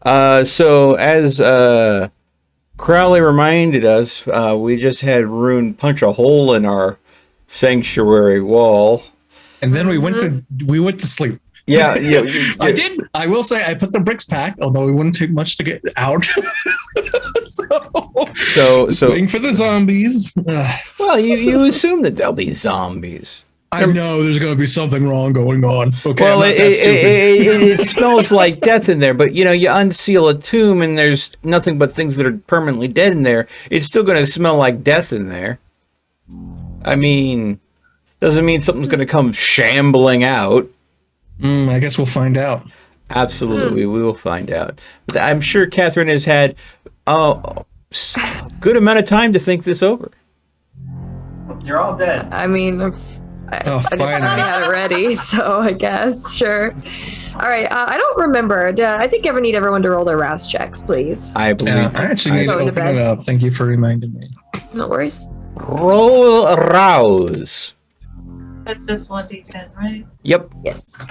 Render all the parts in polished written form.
So as Crowley reminded us, we just had Rune punch a hole in our sanctuary wall. And then we went to sleep. Yeah. I did. I will say I put the bricks back, although it wouldn't take much to get out. so waiting for the zombies. Well, you assume that there'll be zombies. I know there's going to be something wrong going on. Okay, well, it smells like death in there, but you unseal a tomb and there's nothing but things that are permanently dead in there. It's still going to smell like death in there. I mean, doesn't mean something's going to come shambling out. I guess we'll find out. Absolutely, we will find out. But I'm sure Catherine has had a good amount of time to think this over. You're all dead. I mean, I already had it ready, so I guess, sure. All right, I don't remember. I think I need everyone to roll their rouse checks, please. I believe. I actually need to open it up. Thank you for reminding me. No worries. Roll a rouse. That's just 1d10, right? Yep. Yes.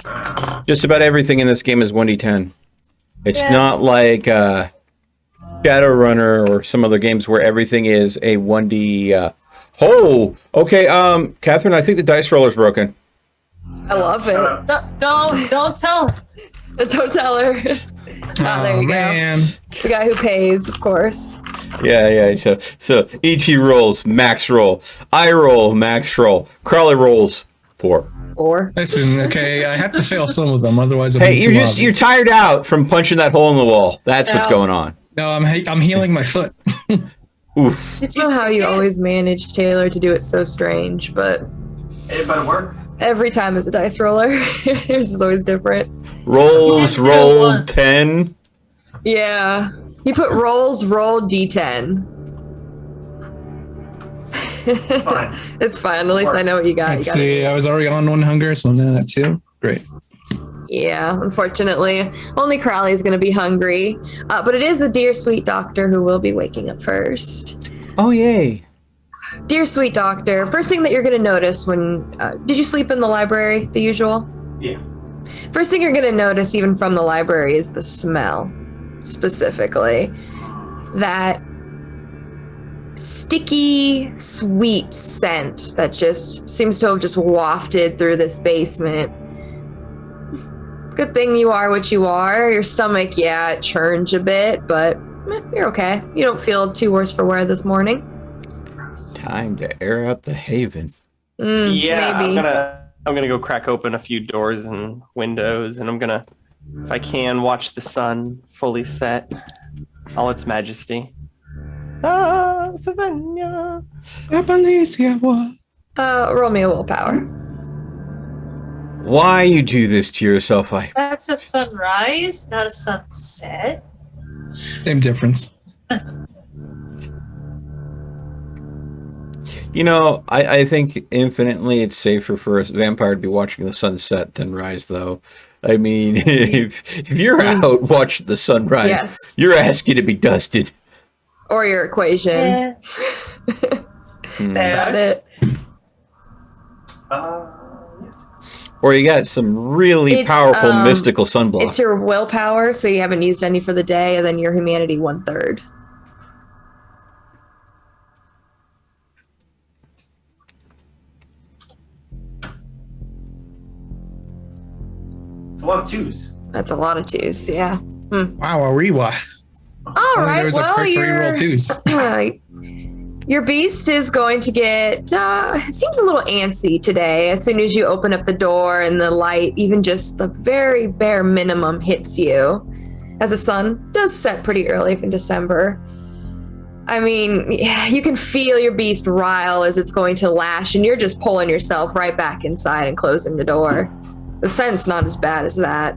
Just about everything in this game is 1d10. It's not like Shadowrunner or some other games where everything is a 1d. Okay. Catherine, I think the dice roller's broken. I love it. Don't tell her. Don't tell her. There you go. The guy who pays, of course. Yeah. So E.T. rolls max roll. I roll max roll. Crowley rolls 4. Listen, okay, I have to fail some of them, otherwise. You're tired out from punching that hole in the wall. That's what's going on. No, I'm healing my foot. Oof. I don't know how you always manage, Taylor, to do it so strange, but it works. Every time as a dice roller. Yours is always different. Rolls roll 10. Yeah. You put rolls roll d10. Fine. It's fine. At least I know what you got. Let's see. I was already on one hunger, so now that too. Great. Yeah, unfortunately, only Crowley is going to be hungry. But it is the dear sweet doctor who will be waking up first. Oh, yay. Dear sweet doctor, first thing that you're going to notice when... did you sleep in the library, the usual? Yeah. First thing you're going to notice, even from the library, is the smell, specifically. That sticky, sweet scent that just seems to have just wafted through this basement. Good thing you are what you are. Your stomach, it churns a bit, but you're okay. You don't feel too worse for wear this morning. Time to air out the haven. Maybe. I'm gonna go crack open a few doors and windows, and I'm gonna, if I can, watch the sun fully set, all its majesty. Savannah. Roll me a willpower. Why you do this to yourself? That's a sunrise, not a sunset. Same difference. I think infinitely it's safer for a vampire to be watching the sunset than rise, though. I mean, if you're out watching the sunrise, you're asking to be dusted. Or your equation. Yeah. That's about it. Or you got some really powerful mystical sunblock. It's your willpower, so you haven't used any for the day, and then your humanity 1/3. It's a lot of 2s. That's a lot of 2s, yeah. Wow, Ariwa. All right, well, your beast is going to get, seems a little antsy today. As soon as you open up the door and the light, even just the very bare minimum hits you, as the sun does set pretty early in December. I mean, you can feel your beast rile as it's going to lash, and you're just pulling yourself right back inside and closing the door. The scent's not as bad as that.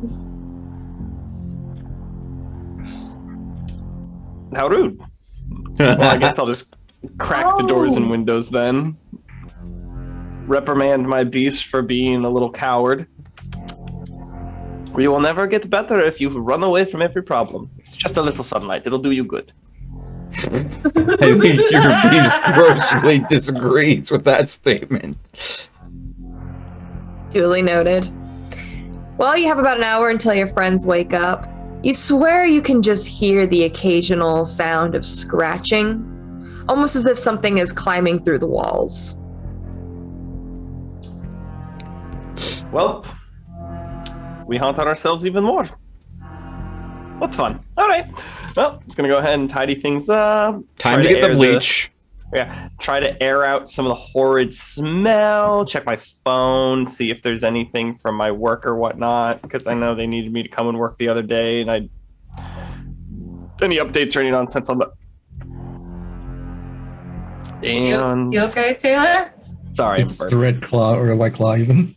How rude. Well, I guess I'll just crack the doors and windows then. Reprimand my beast for being a little coward. We will never get better if you run away from every problem. It's just a little sunlight. It'll do you good. I think your beast grossly disagrees with that statement. Duly noted. Well, you have about an hour until your friends wake up. You swear you can just hear the occasional sound of scratching, almost as if something is climbing through the walls. Well, we haunted ourselves even more. What fun. All right. Well, just going to go ahead and tidy things up. Time to get the bleach. Try to air out some of the horrid smell, check my phone, see if there's anything from my work or whatnot, because I know they needed me to come and work the other day, and any updates or any nonsense on that. And You okay, Taylor? sorry, It's the red claw or a white claw, even.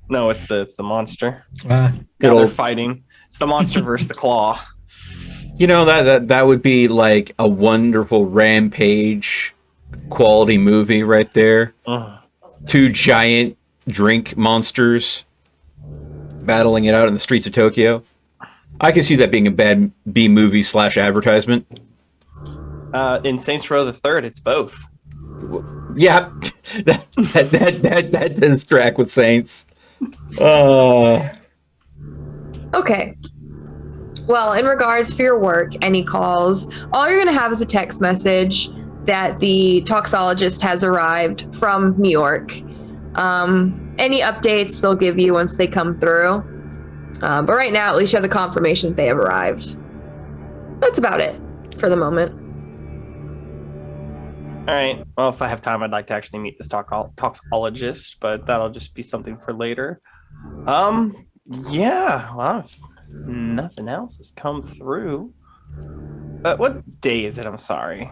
no, it's the monster. Good Now they're old- fighting. It's the monster versus the claw. You know, that would be like a wonderful rampage quality movie right there. Ugh. Two giant drink monsters battling it out in the streets of Tokyo. I can see that being a bad B movie / advertisement. In Saints Row the Third, it's both. Yeah, that does track with Saints. Okay. Well, in regards for your work, any calls, all you're going to have is a text message that the toxologist has arrived from New York. Any updates they'll give you once they come through. But right now, at least you have the confirmation that they have arrived. That's about it for the moment. All right. Well, if I have time, I'd like to actually meet this toxologist, but that'll just be something for later. Yeah. Well, if nothing else has come through. But what day is it? I'm sorry.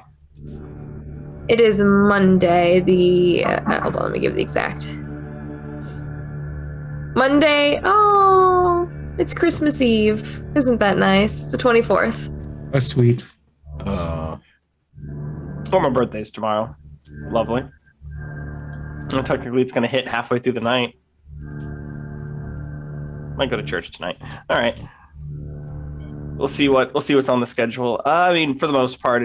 It is Monday, hold on, let me give the exact. Monday, oh, it's Christmas Eve. Isn't that nice? It's the 24th. Oh, sweet. Well, my birthday's tomorrow. Lovely. And technically, it's going to hit halfway through the night. Might go to church tonight. All right. We'll see what's on the schedule. I mean, for the most part,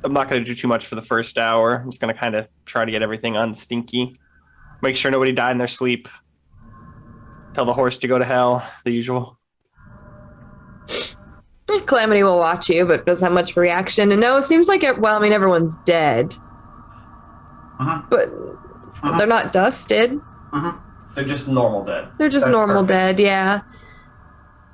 I'm not going to do too much for the first hour. I'm just going to kind of try to get everything unstinky. Make sure nobody died in their sleep. Tell the horse to go to hell, the usual. Calamity will watch you, but doesn't have much reaction. And no, it seems like, everyone's dead. But they're not dusted. They're just normal dead. They're just That's normal perfect. dead, yeah.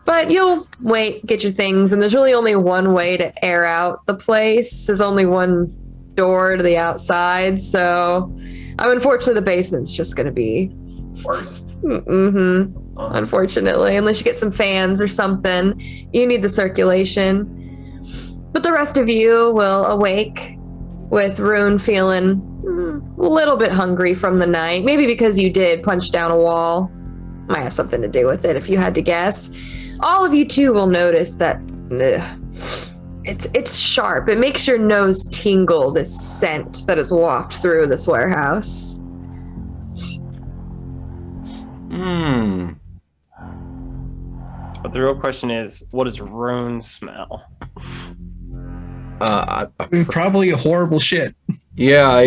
But you'll wait, get your things, and there's really only one way to air out the place. There's only one door to the outside, so unfortunately the basement's just going to be Worse. unfortunately, unless you get some fans or something. You need the circulation. But the rest of you will awake with Rune feeling a little bit hungry from the night, maybe because you did punch down a wall. Might have something to do with it if you had to guess. All of you too will notice that it's sharp. It makes your nose tingle, this scent that is wafted through this warehouse. But the real question is, what does Rune smell? Probably a horrible shit. Yeah.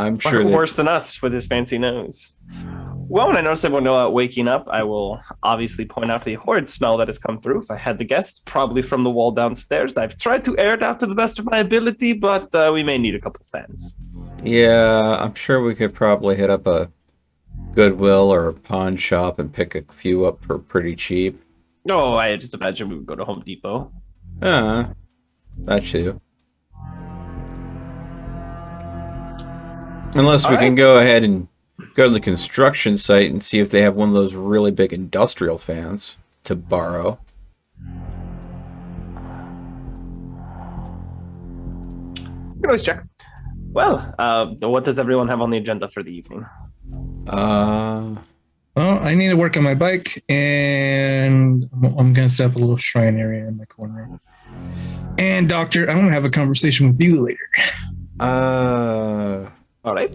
I'm sure. Worse than us with his fancy nose. Well, when I notice everyone waking up, I will obviously point out the horrid smell that has come through. If I had to guess, it's probably from the wall downstairs. I've tried to air it out to the best of my ability, but we may need a couple fans. Yeah, I'm sure we could probably hit up a Goodwill or a pawn shop and pick a few up for pretty cheap. Oh, I just imagine we would go to Home Depot. That too. Unless we can go ahead and go to the construction site and see if they have one of those really big industrial fans to borrow. You can always check. Well, what does everyone have on the agenda for the evening? Well, I need to work on my bike, and I'm going to set up a little shrine area in my corner. And, Doctor, I'm going to have a conversation with you later. All right.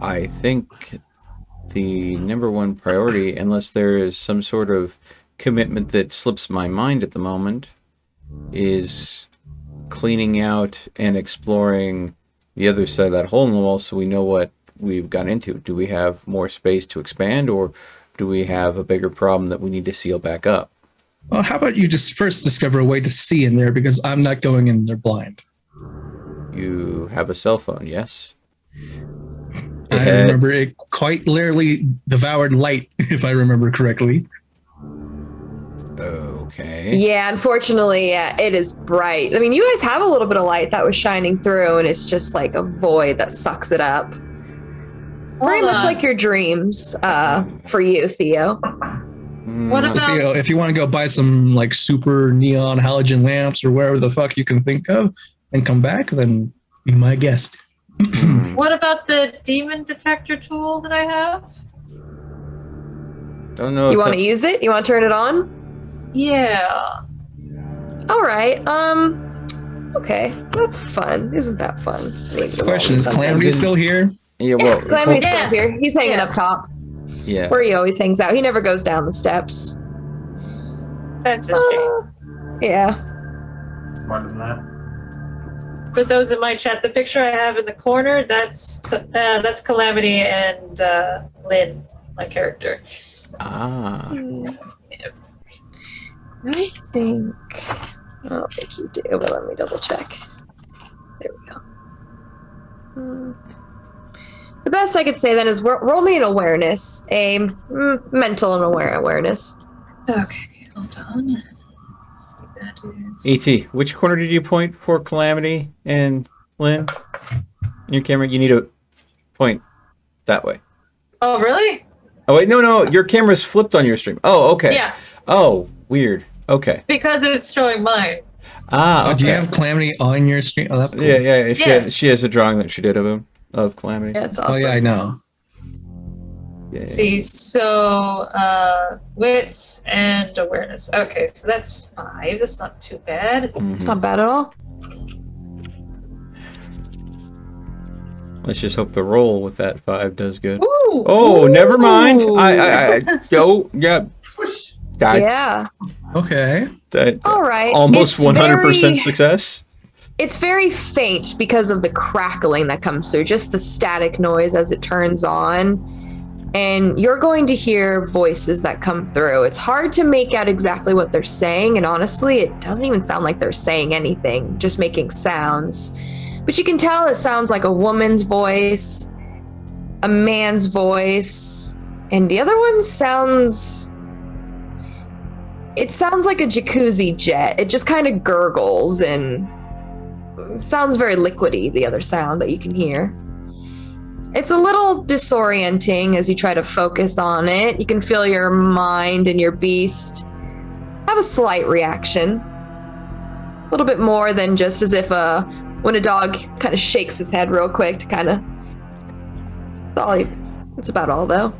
I think the number one priority, unless there is some sort of commitment that slips my mind at the moment, is cleaning out and exploring the other side of that hole in the wall so we know what we've got into. Do we have more space to expand, or do we have a bigger problem that we need to seal back up? Well, how about you just first discover a way to see in there because I'm not going in there blind. You have a cell phone, yes? I remember it quite literally devoured light, if I remember correctly. Okay. Yeah, unfortunately, yeah, it is bright. I mean, you guys have a little bit of light that was shining through, and it's just like a void that sucks it up. Very Hold much on. like your dreams for you, Theo. What So, about if you want to go buy some like super neon halogen lamps or whatever the fuck you can think of and come back, then be my guest. what about the demon detector tool that I have? Don't know You if want to use it? You want to turn it on? Yeah. All right. Okay, that's fun. Isn't that fun? Question is Calamity still here? Yeah, well, Calamity's Yeah. still here. He's hanging Yeah. up top yeah. where he always hangs out. He never goes down the steps. That's a shame. Yeah. Smarter than that. For those in my chat, the picture I have in the corner, that's Calamity and Lynn, my character. Ah. I think. I don't think you do, but let me double check. There we go. The best I could say then is roll me an awareness, a mental and awareness. Okay, hold on. Let's see, that is... E.T., which corner did you point for Calamity and Lynn? In your camera, you need to point that way. Oh, really? Oh, wait, no, your camera's flipped on your stream. Oh, okay. Yeah, Oh, weird. Okay. because it's showing mine. Ah, okay. Do you have Calamity on your screen? Oh, that's cool. Yeah. Yeah. She has a drawing that she did of him, of Calamity. Yeah, it's awesome. Oh, yeah, I know. Yeah. Let's see, so wits and awareness. Okay, so that's 5. That's not too bad. It's not bad at all. Let's just hope the roll with that 5 does good. Ooh! Oh, never mind. Ooh. Yeah. Yeah. Okay. All right. Almost It's 100% very- success. It's very faint because of the crackling that comes through, just the static noise as it turns on. And you're going to hear voices that come through. It's hard to make out exactly what they're saying, and honestly, it doesn't even sound like they're saying anything, just making sounds. But you can tell it sounds like a woman's voice, a man's voice, and the other one sounds... It sounds like a jacuzzi jet. It just kind of gurgles and sounds very liquidy, the other sound that you can hear. It's a little disorienting as you try to focus on it. You can feel your mind and your beast have a slight reaction. A little bit more than just as if when a dog kind of shakes his head real quick to kind of... That's about all, though.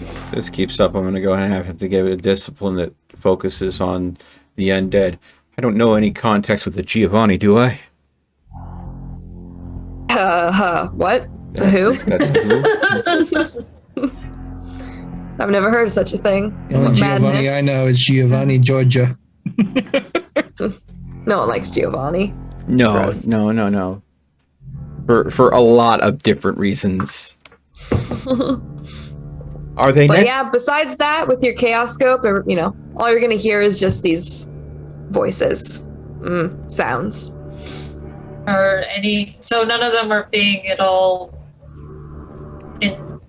If this keeps up, I'm going to go ahead and have to give it a discipline that focuses on the undead. I don't know any context with the Giovanni, do I? What? The who? That who? I've never heard of such a thing. The only Giovanni Madness. I know is Giovanni, Georgia. No one likes Giovanni. No, Gross. no. For a lot of different reasons. Are they But next? yeah, besides that, with your chaos scope, all you're gonna hear is just these voices, sounds. Or any... So none of them are being at all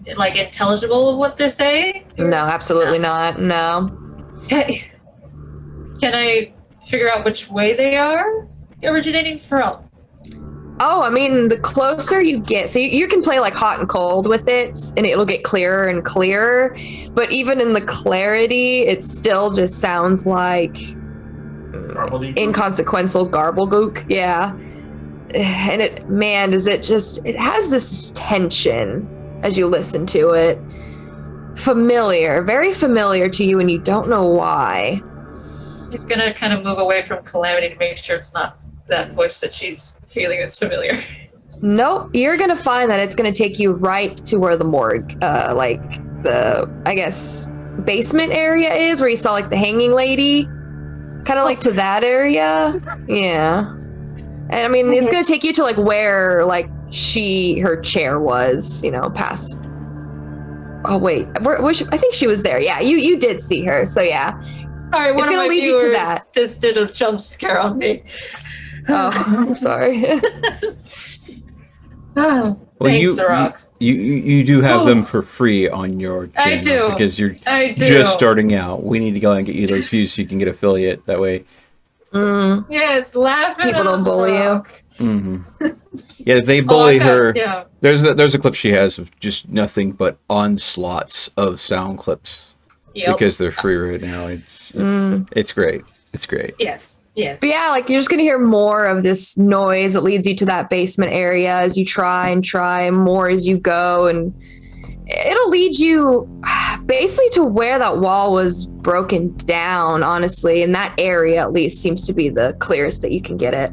intelligible of what they're saying? No, absolutely not. No. Okay. Can I figure out which way they are originating from? Oh, I mean, the closer you get, so you can play like hot and cold with it, and it'll get clearer and clearer. But even in the clarity, it still just sounds like Gobbledygook. inconsequential garblegook. Yeah. And it has this tension as you listen to it. Familiar, very familiar to you, and you don't know why. She's gonna kind of move away from Calamity to make sure it's not that voice that she's feeling is familiar. Nope, you're gonna find that it's gonna take you right to where the morgue, I guess, basement area is, where you saw like the hanging lady, kind of like to that area. Yeah, and I mean it's gonna take you to like where like her chair was, past. Oh wait, I think she was there. Yeah, you did see her. So yeah, Sorry, one It's of gonna my lead you to viewers that. just did a jump scare on me. Oh, I'm sorry. Oh, Well, thanks, Rock. you do have them for free on your channel I do. because you're I do. just starting out. We need to go and get you those views so you can get affiliate that way. Yes, laughing. People don't bully you. Hmm. Yes, they bully her. Yeah. There's a clip she has of just nothing but onslaughts of sound clips Yep. because they're free right now. It's great. It's great. Yes. Yes. But yeah, like you're just gonna hear more of this noise that leads you to that basement area as you try and more as you go, and it'll lead you basically to where that wall was broken down, honestly, and that area at least seems to be the clearest that you can get it.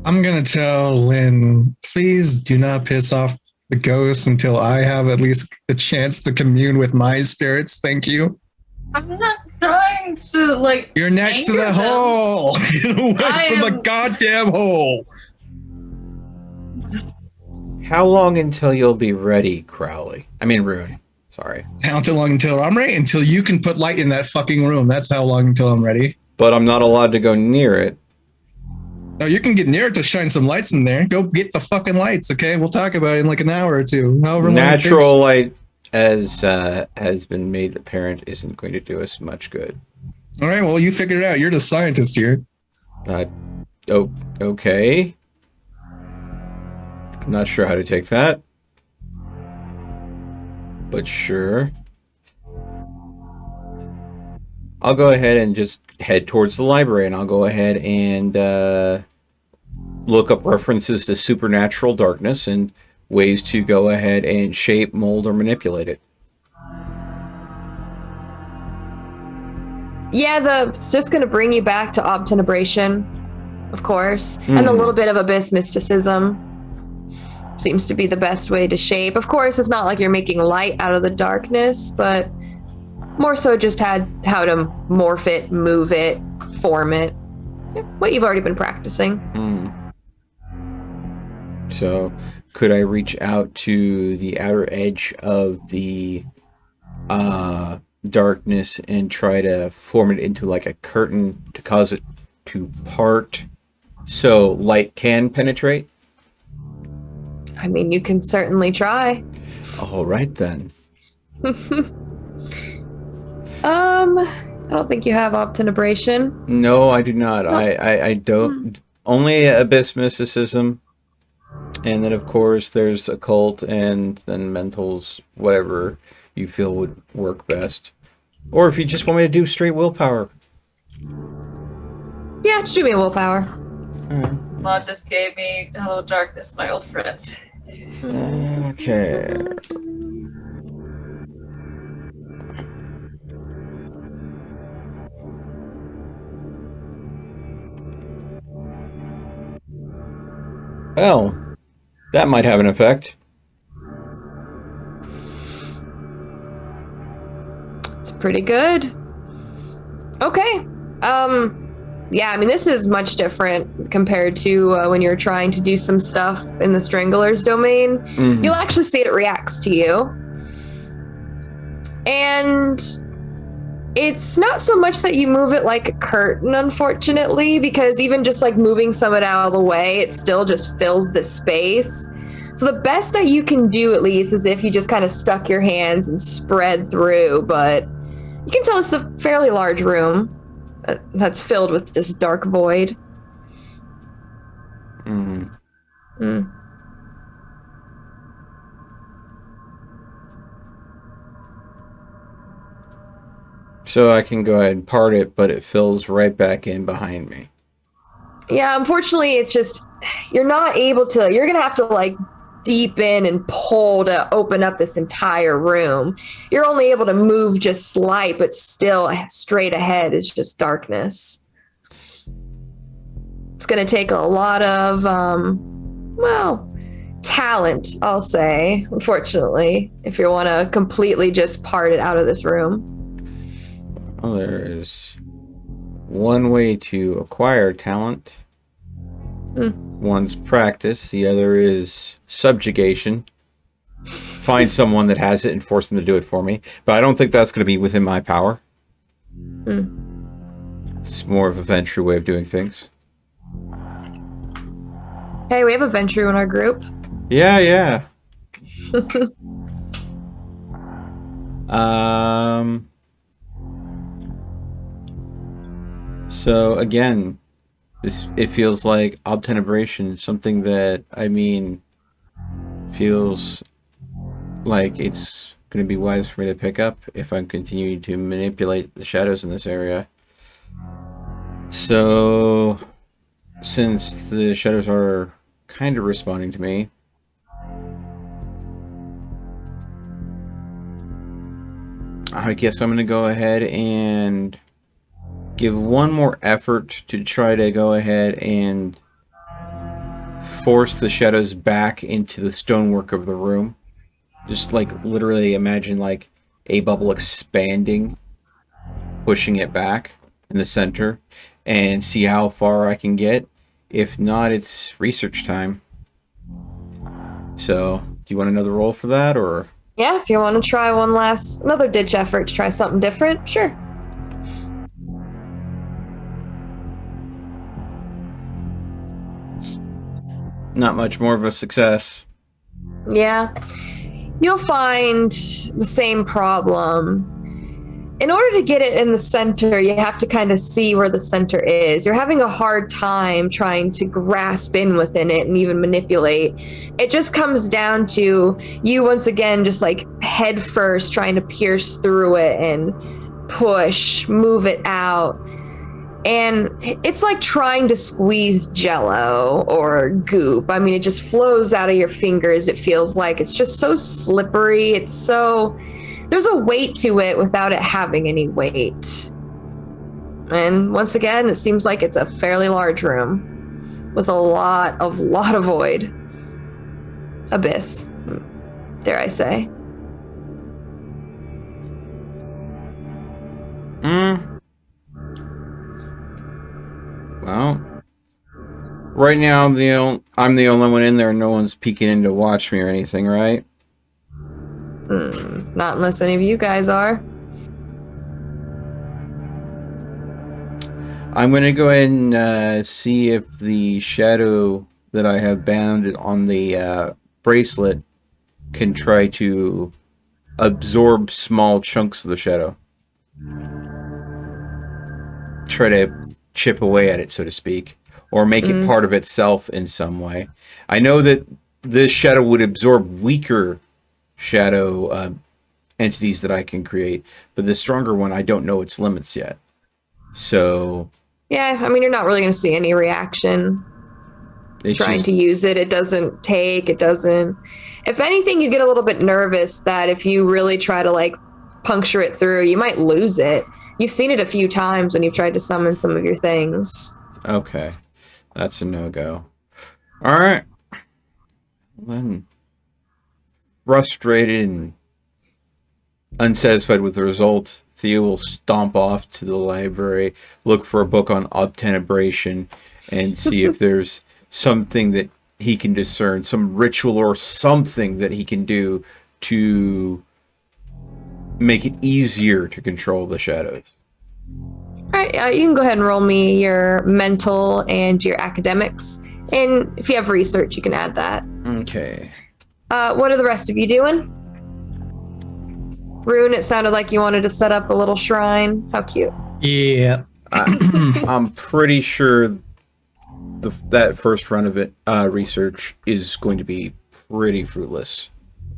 I'm gonna tell Lynn, please do not piss off the ghost until I have at least a chance to commune with my spirits. Thank you. I'm not trying to like. You're next to anger the them. hole. Get away from the am- goddamn hole. How long until you'll be ready, Crowley? I mean, Rune. Sorry. How too long until I'm ready? Until you can put light in that fucking room. That's how long until I'm ready. But I'm not allowed to go near it. No, you can get near it to shine some lights in there. Go get the fucking lights, okay? We'll talk about it in like an hour or two. However long it takes. Natural light, as has been made apparent, isn't going to do us much good. All right, well, you figured it out. You're the scientist here. Oh, okay. I'm not sure how to take that. But sure. I'll go ahead and just head towards the library, and I'll go ahead and look up references to supernatural darkness and ways to go ahead and shape, mold, or manipulate it. Yeah, it's just going to bring you back to obtenebration, of course, and a little bit of abyss mysticism seems to be the best way to shape. Of course, it's not like you're making light out of the darkness, but more so just how to morph it, move it, form it. What you've already been practicing. So, could I reach out to the outer edge of the darkness and try to form it into like a curtain to cause it to part so light can penetrate? I mean, you can certainly try. All right then. I don't think you have obtenebration. No, I do not. No. I don't. Only abyss mysticism, and then of course there's occult, and then mentals, whatever you feel would work best. Or if you just want me to do straight willpower. Yeah, just do me a willpower. Lon just gave me Hello Darkness, my old friend. Okay. Well, that might have an effect. It's pretty good. Okay. Yeah, I mean, this is much different compared to when you're trying to do some stuff in the Strangler's domain. Mhm. You'll actually see it reacts to you. And it's not so much that you move it like a curtain, unfortunately, because even just like moving some of it out of the way, it still just fills the space. So the best that you can do, at least, is if you just kind of stuck your hands and spread through, but you can tell it's a fairly large room that's filled with this dark void. So I can go ahead and part it, but it fills right back in behind me. Yeah, unfortunately, it's just, you're not able to, you're going to have to like deep in and pull to open up this entire room. You're only able to move just slight, but still straight ahead is just darkness. It's going to take a lot of, talent, I'll say, unfortunately, if you want to completely just part it out of this room. Well, there is one way to acquire talent. One's practice, the other is subjugation. Find someone that has it and force them to do it for me. But I don't think that's going to be within my power. It's more of a Ventru way of doing things. Hey, we have a Ventru in our group. Yeah. So again, it feels like obtenebration, something that feels like it's going to be wise for me to pick up if I'm continuing to manipulate the shadows in this area. So, since the shadows are kind of responding to me, I guess I'm going to go ahead and give one more effort to try to go ahead and force the shadows back into the stonework of the room. Just like literally imagine like a bubble expanding, pushing it back in the center, and see how far I can get. If not, it's research time. So, do you want another roll for that, or? Yeah, if you want to try another ditch effort to try something different, sure. Not much more of a success. Yeah. You'll find the same problem. In order to get it in the center, you have to kind of see where the center is. You're having a hard time trying to grasp in within it and even manipulate. It just comes down to you once again just like head first trying to pierce through it and push, move it out. And it's like trying to squeeze Jell-O or goop. I mean, it just flows out of your fingers. It feels like it's just so slippery. There's a weight to it without it having any weight. And once again, it seems like it's a fairly large room with a lot of void. Abyss, dare I say. Well, right now I'm the only one in there. No one's peeking in to watch me or anything, right? Not unless any of you guys are. I'm going to go ahead and see if the shadow that I have bound on the bracelet can try to absorb small chunks of the shadow. Try to chip away at it, so to speak, or make it part of itself in some way. I know that this shadow would absorb weaker shadow entities that I can create, but the stronger one, I don't know its limits yet. So yeah, I mean, you're not really going to see any reaction trying to use it. It doesn't take. If anything, you get a little bit nervous that if you really try to like puncture it through, you might lose it. You've seen it a few times when you've tried to summon some of your things. Okay, that's a no-go. All right. Then, frustrated and unsatisfied with the result, Theo will stomp off to the library, look for a book on obtenebration, and see if there's something that he can discern, some ritual or something that he can do to make it easier to control the shadows. All right, you can go ahead and roll me your mental and your academics. And if you have research, you can add that. Okay. What are the rest of you doing? Rune, it sounded like you wanted to set up a little shrine. How cute. Yeah. I'm pretty sure that first run of it, research, is going to be pretty fruitless.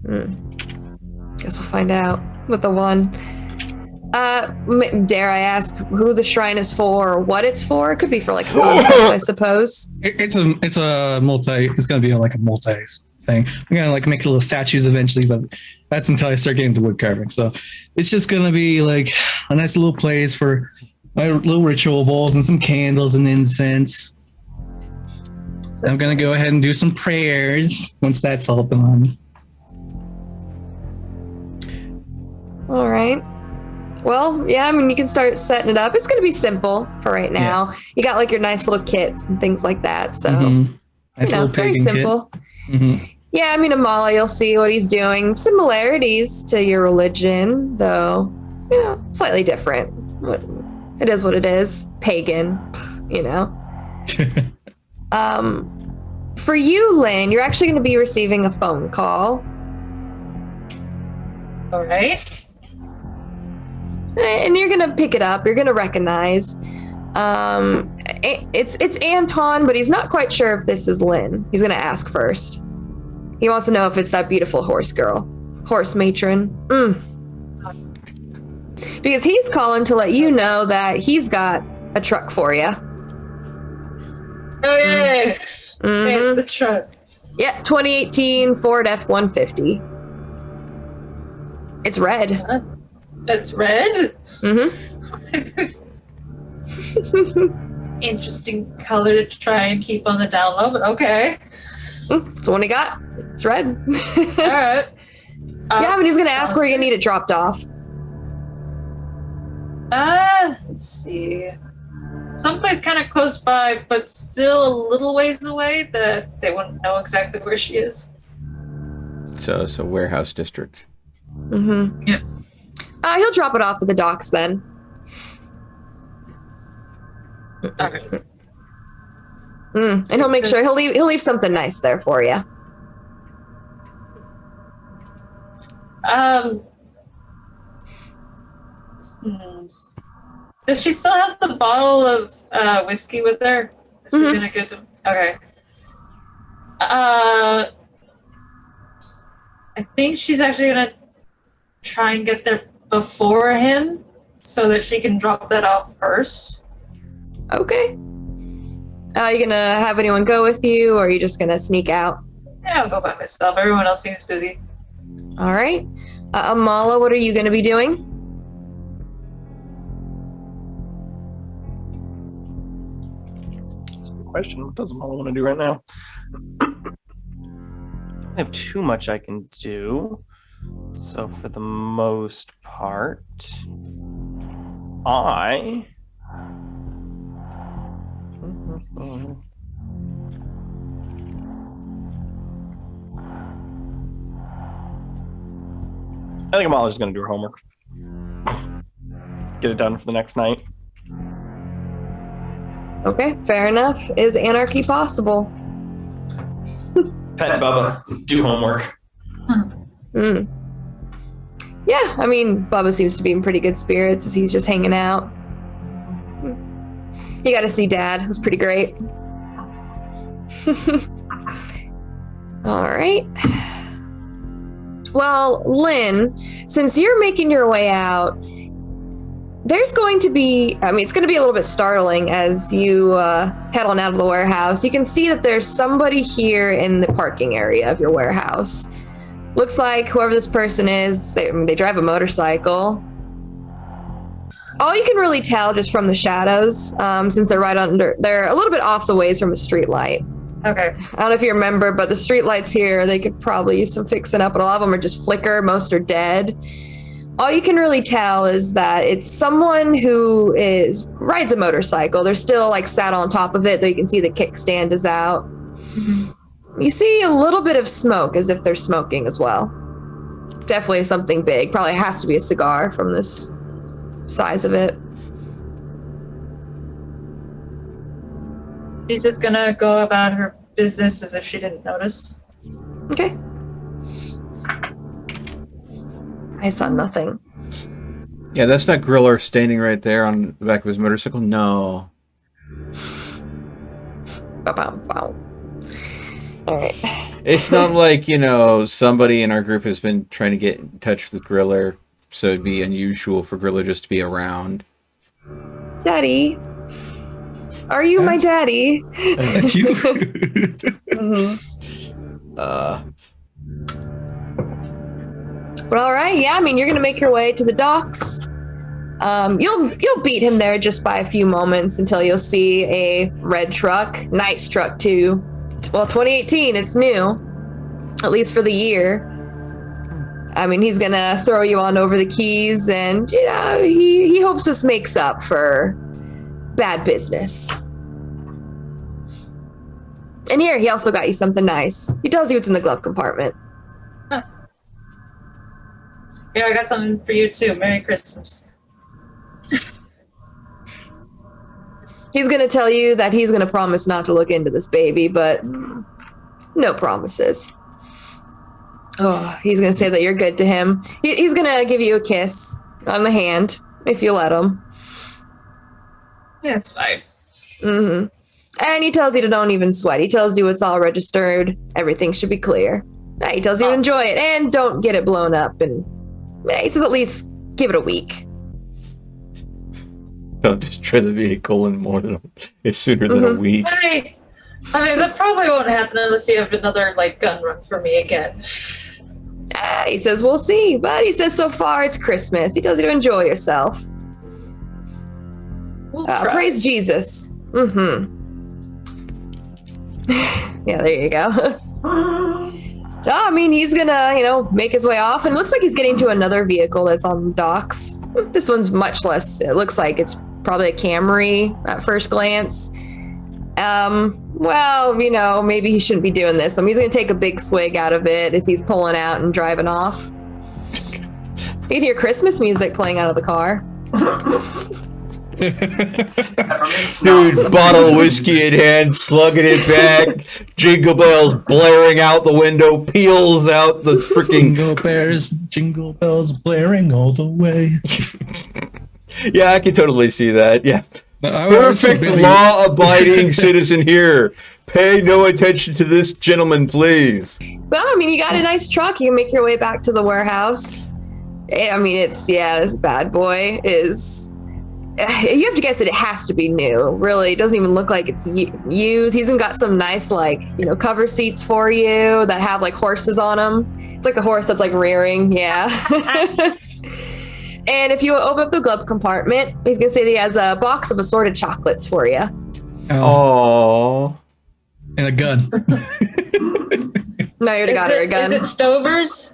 Guess we'll find out with the one. Dare I ask who the shrine is for, or what it's for? It could be for like concept, I suppose. It's a multi. It's gonna be like a multi thing. I'm gonna like make little statues eventually, but that's until I start getting the wood carving. So it's just gonna be like a nice little place for my little ritual bowls and some candles and incense. I'm gonna go ahead and do some prayers once that's all done. All right. Well, yeah, I mean, you can start setting it up. It's going to be simple for right now. Yeah. You got like your nice little kits and things like that. So, nice little very simple. Yeah, I mean, Amala, you'll see what he's doing. Similarities to your religion, though, slightly different. It is what it is. Pagan, you know. For you, Lynn, you're actually going to be receiving a phone call. All right. And you're going to pick it up. You're going to recognize. It's Anton, but he's not quite sure if this is Lynn. He's going to ask first. He wants to know if it's that beautiful horse girl. Horse matron. Because he's calling to let you know that he's got a truck for you. Oh, yeah. Mhm. It's the truck. Yeah, 2018 Ford F-150. It's red. It's red? Mm-hmm. Interesting color to try and keep on the down low, but okay. It's the one he got. It's red. All right. Yeah, but he's going to ask where you're going to need it dropped off. Let's see. Someplace kind of close by, but still a little ways away that they wouldn't know exactly where she is. So it's a warehouse district. Mm-hmm. Yep. He'll drop it off at the docks then. Okay. And he'll make sure he'll leave something nice there for you. Does she still have the bottle of whiskey with her? Is she gonna get them? Okay. I think she's actually gonna try and get there before him so that she can drop that off first. Okay. You gonna have anyone go with you, or are you just gonna sneak out? Yeah, I'll go by myself. Everyone else seems busy. All right. Amala, what are you gonna be doing? Question. What does Molly want to do right now? I have too much I can do. So for the most part, I think Molly's just going to do her homework. Get it done for the next night. Okay, fair enough. Is anarchy possible? Pet Bubba, do homework. Yeah, I mean, Bubba seems to be in pretty good spirits as he's just hanging out. You got to see Dad. It was pretty great. All right. Well, Lynn, since you're making your way out, there's going to be, it's going to be a little bit startling as you head on out of the warehouse. You can see that there's somebody here in the parking area of your warehouse. Looks like whoever this person is, they drive a motorcycle. All you can really tell just from the shadows, since they're they're a little bit off the ways from a street light. Okay. I don't know if you remember, but the street lights here, they could probably use some fixing up, but a lot of them are just flicker. Most are dead. All you can really tell is that it's someone who rides a motorcycle. They're still like sat on top of it, though you can see the kickstand is out. Mm-hmm. You see a little bit of smoke as if they're smoking as well. Definitely something big. Probably has to be a cigar from this size of it. She's just gonna go about her business as if she didn't notice. Okay. I saw nothing. Yeah, that's not Griller standing right there on the back of his motorcycle. No. Bow. All right. It's not like, somebody in our group has been trying to get in touch with Griller, so it'd be unusual for Griller just to be around. Daddy. Are you my daddy? That's you? Mm-hmm. But all right, yeah. You're gonna make your way to the docks. You'll beat him there just by a few moments until you'll see a red truck, nice truck too. Well, 2018, it's new, at least for the year. He's gonna throw you on over the keys, and he hopes this makes up for bad business. And here, he also got you something nice. He tells you it's in the glove compartment. Huh. Yeah, I got something for you too. Merry Christmas. He's going to tell you that he's going to promise not to look into this baby, but no promises. Oh, he's going to say that you're good to him. He's going to give you a kiss on the hand if you let him. Yeah, it's fine. Mm-hmm. And he tells you to don't even sweat. He tells you it's all registered. Everything should be clear. He tells you to enjoy it and don't get it blown up. And he says at least give it a week. Don't destroy the vehicle in more than it's sooner than a week. I mean, that probably won't happen unless you have another gun run for me again. He says we'll see, but he says so far it's Christmas. He tells you to enjoy yourself. We'll try. Praise Jesus. Mm-hmm. Yeah, there you go. I mean, he's gonna, make his way off, and it looks like he's getting to another vehicle that's on docks. This one's much less. It looks like it's probably a Camry at first glance. Well, maybe he shouldn't be doing this, but he's gonna take a big swig out of it as he's pulling out and driving off. You can hear Christmas music playing out of the car. Dude, bottle of whiskey in hand, slugging it back, jingle bells blaring out the window, peels out the freaking jingle bells blaring all the way. Yeah, I can totally see that. Yeah. Perfect law-abiding citizen here. Pay no attention to this gentleman, please. Well, you got a nice truck. You can make your way back to the warehouse. This bad boy is... You have to guess that it has to be new. Really, it doesn't even look like it's used. He's even got some nice, cover seats for you that have, horses on them. It's like a horse that's, rearing. Yeah. And if you open up the glove compartment, he's going to say that he has a box of assorted chocolates for you. Oh. And a gun. No, you already got her a gun. Is it Stover's?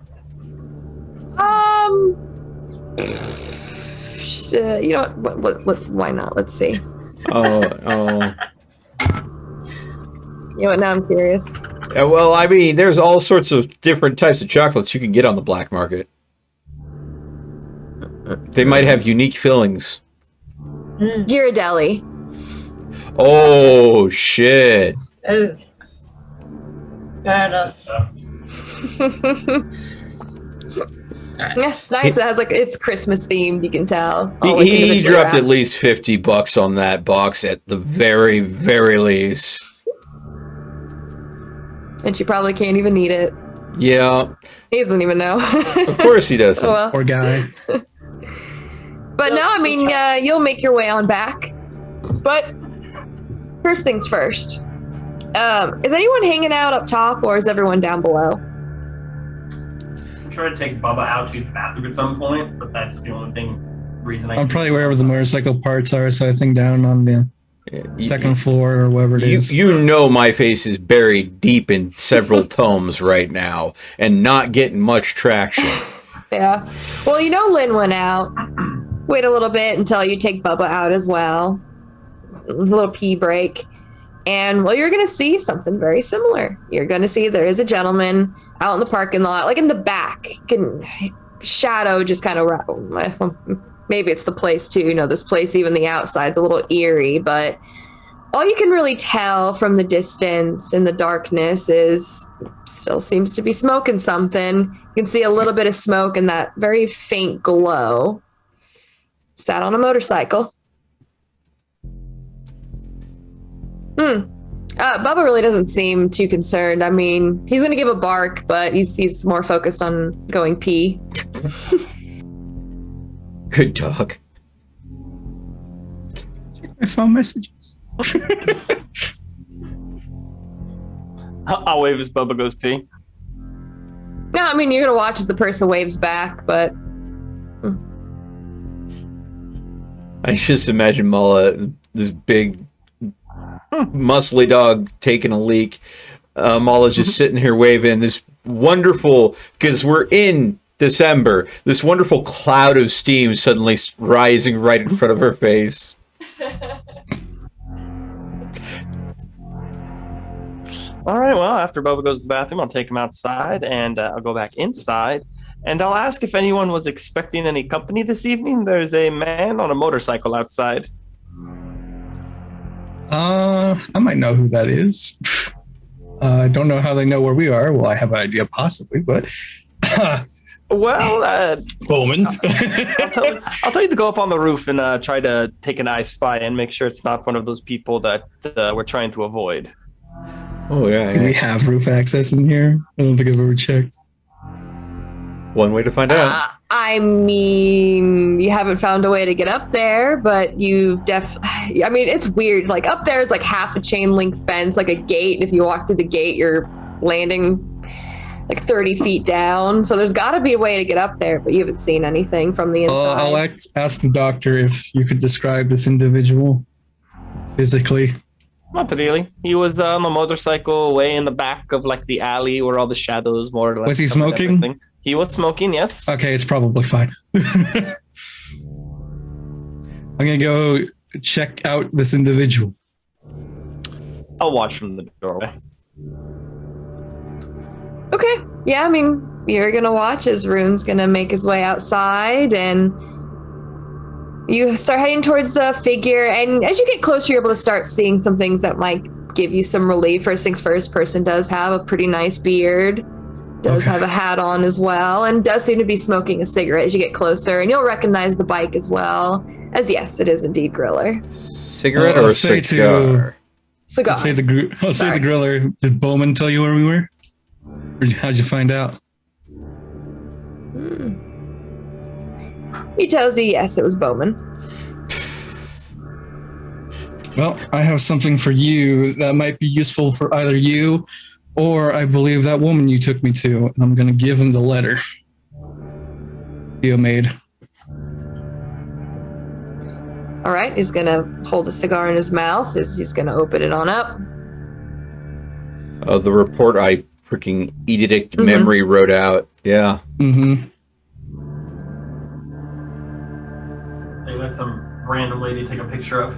Why not? Let's see. Oh. You know what? Now I'm curious. Yeah, well, there's all sorts of different types of chocolates you can get on the black market. They might have unique fillings. Ghirardelli. Oh, shit. Oh. Fair enough. Yeah, it's nice. It has it's Christmas themed. You can tell. He dropped at least $50 on that box at the very, very least. And she probably can't even eat it. Yeah. He doesn't even know. Of course he doesn't. Oh, well. Poor guy. But no, you'll make your way on back. But first things first. Is anyone hanging out up top, or is everyone down below? I'm trying to take Bubba out to use the bathroom at some point, but that's the only reason I'm probably wherever the motorcycle parts are, so I think down on the second floor or wherever it is. My face is buried deep in several tomes right now and not getting much traction. Yeah. Well, Lynn went out. Wait a little bit until you take Bubba out as well. A little pee break. And, you're going to see something very similar. You're going to see there is a gentleman out in the parking lot, in the back. Shadow just kind of... Maybe it's the place, too. This place, even the outside's a little eerie. But all you can really tell from the distance in the darkness is still seems to be smoking something. You can see a little bit of smoke and that very faint glow. Sat on a motorcycle. Bubba really doesn't seem too concerned. He's going to give a bark, but he's more focused on going pee. Good dog. Check my phone messages. I'll wave as Bubba goes pee. No, you're going to watch as the person waves back, but... I just imagine Mala, this big, muscly dog taking a leak. Mala's just sitting here waving this wonderful, because we're in December, this wonderful cloud of steam suddenly rising right in front of her face. All right, well, after Bubba goes to the bathroom, I'll take him outside and I'll go back inside. And I'll ask if anyone was expecting any company this evening. There's a man on a motorcycle outside. I might know who that is. I don't know how they know where we are. Well, I have an idea, possibly, but Well, Bowman. I'll tell you to go up on the roof and try to take an eye spy and make sure it's not one of those people that we're trying to avoid. Oh, yeah. Do we have roof access in here? I don't think I've ever checked. One way to find out. I mean, you haven't found a way to get up there, but I mean, it's weird. Like, up there is like half a chain link fence, like a gate. And if you walk through the gate, you're landing like 30 feet down. So there's got to be a way to get up there, but you haven't seen anything from the inside. I'll ask the doctor if you could describe this individual physically. Not really. He was on a motorcycle way in the back of like the alley where all the shadows more or less. Was he covered smoking? everything. He was smoking, yes. Okay, it's probably fine. I'm gonna go check out this individual. I'll watch from the doorway. Okay. Yeah, I mean, you're going to watch as Rune's going to make his way outside, and you start heading towards the figure. And as you get closer, you're able to start seeing some things that might give you some relief. First things first, person does have a pretty nice beard, does have a hat on as well, and does seem to be smoking a cigarette as you get closer. And you'll recognize the bike as well, as yes, it is indeed Griller. Cigarette or a cigar? Cigar. I'll say the griller. Did Bowman tell you where we were? Or how'd you find out? He tells you, yes, it was Bowman. Well, I have something for you that might be useful for either you or I believe that woman you took me to. And I'm going to give him the letter Theo made. All right, he's going to hold the cigar in his mouth. He's going to open it on up. The report I freaking edict memory wrote out. Yeah. Mm-hmm. They let some random lady take a picture of.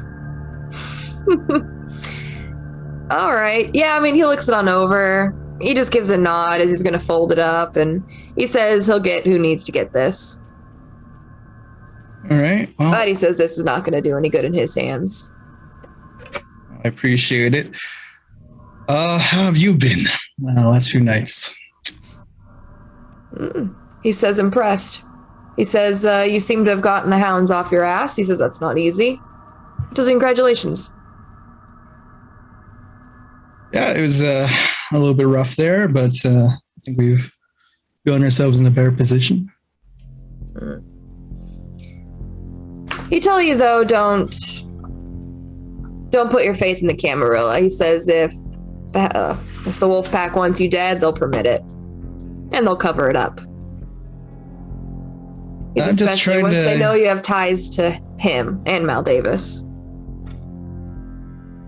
All right. Yeah, I mean, he looks it on over. He just gives a nod as he's going to fold it up, and he says he'll get who needs to get this. All right. Well, But he says this is not going to do any good in his hands. I appreciate it. How have you been last few nights? He says impressed. He says you seem to have gotten the hounds off your ass. He says that's not easy. He says congratulations. Yeah, it was a little bit rough there, but I think we've gotten ourselves in a better position. He tell you though, don't put your faith in the Camarilla. He says if the wolf pack wants you dead, they'll permit it, and they'll cover it up. He's I'm just especially trying once to- they know you have ties to him and Mal Davis.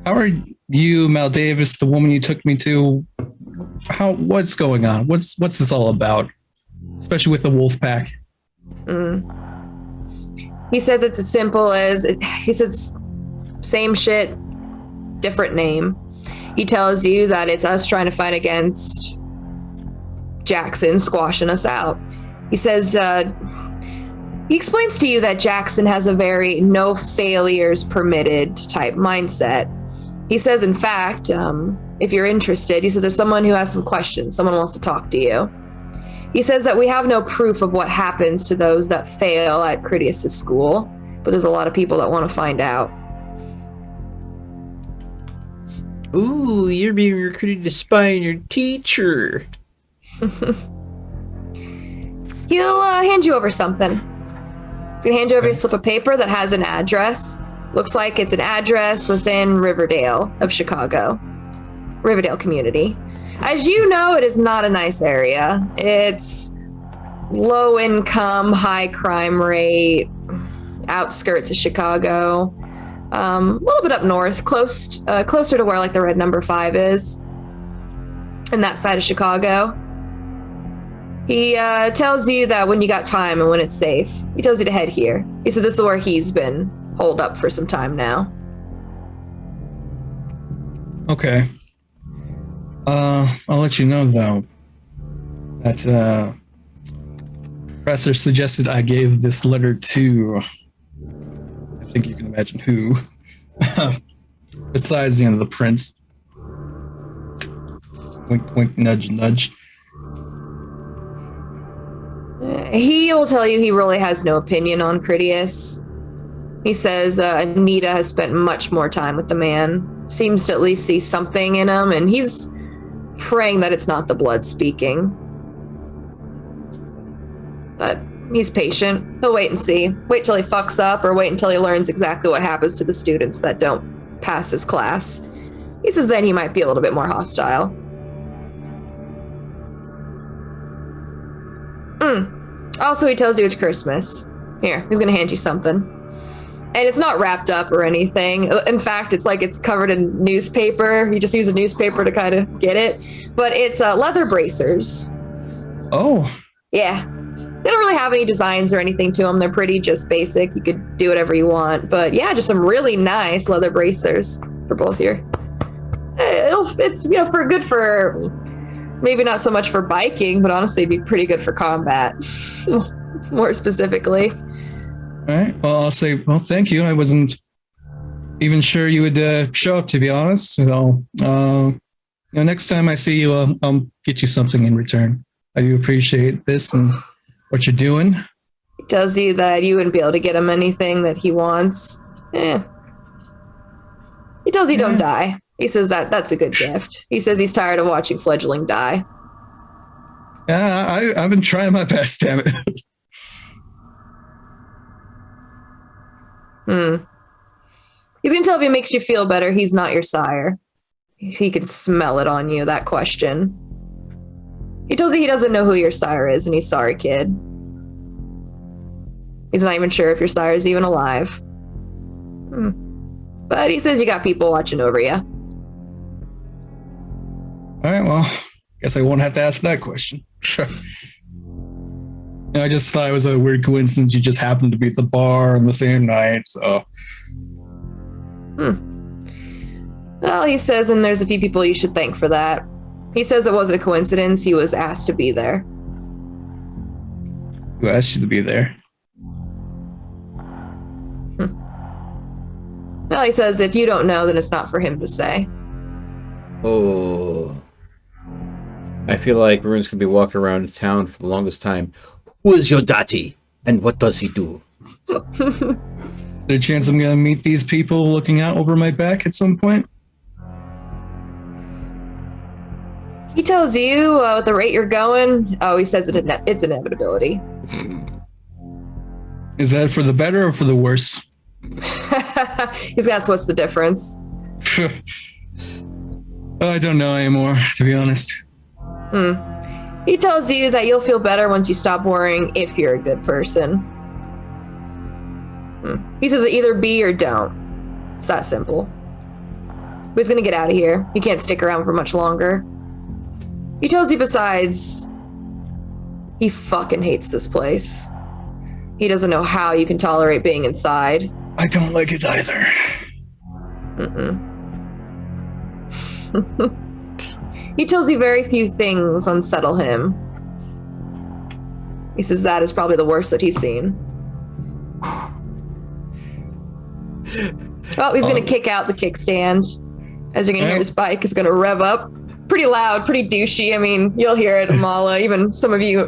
How are you, Mal Davis, the woman you took me to? What's going on? What's this all about? Especially with the wolf pack. He says it's as simple as he says, same shit, different name. He tells you that it's us trying to fight against Jackson squashing us out. He says, he explains to you that Jackson has a very no failures permitted type mindset. He says, in fact, if you're interested, he says there's someone who has some questions. Someone wants to talk to you. He says that we have no proof of what happens to those that fail at Critias' school, but there's a lot of people that want to find out. Ooh, you're being recruited to spy on your teacher. He'll hand you over something. He's gonna hand you over a slip of paper that has an address. Looks like it's an address within Riverdale of Chicago. Riverdale community. As you know, it is not a nice area. It's low income, high crime rate, outskirts of Chicago. A little bit up north, closer to where like the red number 5 is. And that side of Chicago. He tells you that when you got time and when it's safe, he tells you to head here. He says this is where he's been holed up for some time now. Okay. I'll let you know though that Professor suggested I gave this letter to, I think you can imagine who. Besides, the prince. Wink, wink, nudge, nudge. He will tell you he really has no opinion on Critias. He says Anita has spent much more time with the man. Seems to at least see something in him, and he's praying that it's not the blood speaking. But he's patient. He'll wait and see. Wait till he fucks up, or wait until he learns exactly what happens to the students that don't pass his class. He says then he might be a little bit more hostile. Also, he tells you it's Christmas. Here, he's gonna hand you something. And it's not wrapped up or anything. In fact, it's like it's covered in newspaper. You just use a newspaper to kind of get it. But it's leather bracers. Oh. Yeah. They don't really have any designs or anything to them. They're pretty just basic. You could do whatever you want. But yeah, just some really nice leather bracers for both your... It's, for good for... Maybe not so much for biking, but honestly, it'd be pretty good for combat. More specifically. All right. Well, I'll say, thank you. I wasn't even sure you would show up, to be honest. So, next time I see you, I'll get you something in return. I do appreciate this and what you're doing. He tells you that you wouldn't be able to get him anything that he wants. He tells you don't die. He says that's a good gift. He says he's tired of watching fledgling die. Yeah, I've been trying my best, damn it. He's gonna tell if it makes you feel better, he's not your sire. He can smell it on you, that question. He tells you he doesn't know who your sire is, and he's sorry, kid. He's not even sure if your sire is even alive. But he says you got people watching over you. All right, well, guess I won't have to ask that question. I just thought it was a weird coincidence you just happened to be at the bar on the same night, so... Well, he says, and there's a few people you should thank for that. He says it wasn't a coincidence, he was asked to be there. Who asked you to be there? Well, he says if you don't know, then it's not for him to say. Oh. I feel like Rune's gonna be walking around town for the longest time. Who is your daddy, and what does he do? Is there a chance I'm gonna meet these people looking out over my back at some point? He tells you at the rate you're going. Oh, he says it's inevitability. Is that for the better or for the worse? He's asked what's the difference. I don't know anymore, to be honest. He tells you that you'll feel better once you stop worrying if you're a good person. He says either be or don't. It's that simple. But he's gonna get out of here. He can't stick around for much longer. He tells you besides, he fucking hates this place. He doesn't know how you can tolerate being inside. I don't like it either. He tells you very few things unsettle him. He says that is probably the worst that he's seen. Oh, he's gonna kick out the kickstand. As you're gonna hear his bike is gonna rev up. Pretty loud, pretty douchey. I mean, you'll hear it, Amala, even some of you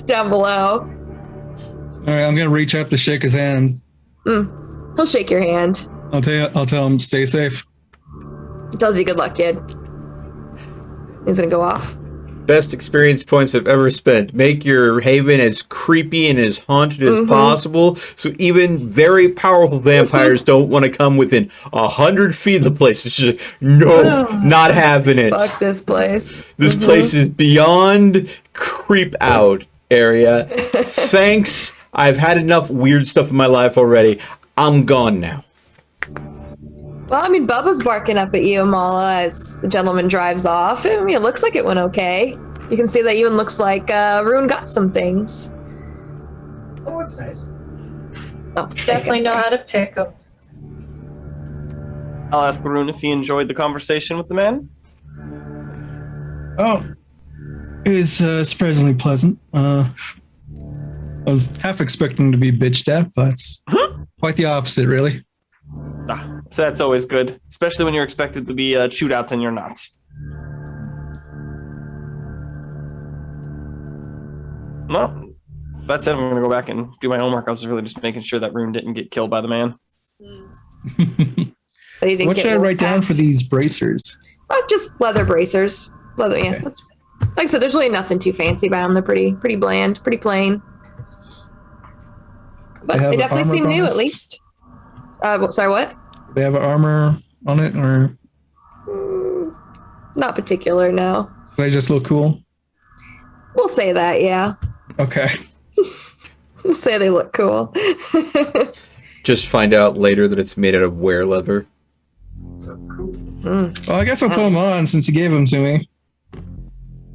down below. All right, I'm gonna reach out to shake his hand. He'll shake your hand. I'll tell him stay safe. He tells you good luck, kid. He's gonna go off. Best experience points I've ever spent. Make your haven as creepy and as haunted as possible, so even very powerful vampires don't want to come within 100 feet of the place. It's just no, not having it. Fuck this place. This place is beyond creep out area. Thanks. I've had enough weird stuff in my life already. I'm gone now. Well, I mean, Bubba's barking up at you, Amala, as the gentleman drives off. I mean, it looks like it went okay. You can see that even looks like Rune got some things. Oh, that's nice. Oh, Definitely know how to pick them. I'll ask Rune if he enjoyed the conversation with the man. Oh, it was surprisingly pleasant. I was half expecting to be bitched at, but quite the opposite, really. So that's always good, especially when you're expected to be shootouts and you're not. Well, that's it. I'm going to go back and do my homework. I was really just making sure that Rune didn't get killed by the man. But he didn't What get should I write down wolf-packed. for these bracers? Oh, just leather bracers. Leather, yeah. Okay. That's, like I said, there's really nothing too fancy about them. They're pretty bland, pretty plain. But They have they an definitely armor seem new, bonus? at least. Sorry, what? They have an armor on it, or Not particular, no. they just look cool? We'll say that, yeah. Okay. We'll say they look cool. Just find out later that it's made out of were leather. So cool. Well, I guess I'll put them on since you gave them to me.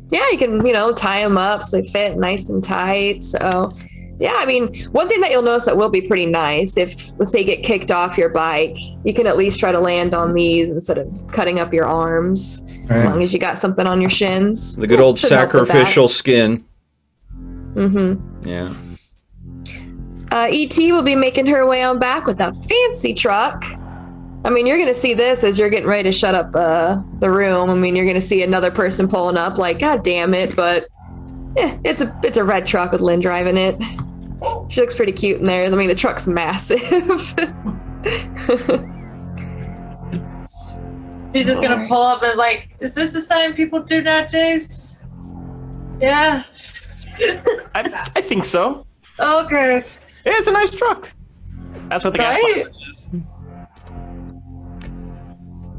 Yeah, you can, tie them up so they fit nice and tight. So, yeah, I mean, one thing that you'll notice that will be pretty nice if, let's say, you get kicked off your bike, you can at least try to land on these instead of cutting up your arms, as Right. long as you got something on your shins. The good old Should help with that. sacrificial skin. Mm-hmm. Yeah. E.T. will be making her way on back with that fancy truck. I mean, you're going to see this as you're getting ready to shut up the room. I mean, you're going to see another person pulling up like, God damn it. But it's a red truck with Lynn driving it. She looks pretty cute in there. I mean, the truck's massive. She's just gonna pull up and like, is this the sign people do nowadays? Yeah. I think so. Okay. It's a nice truck. That's what the gas Right? mileage is.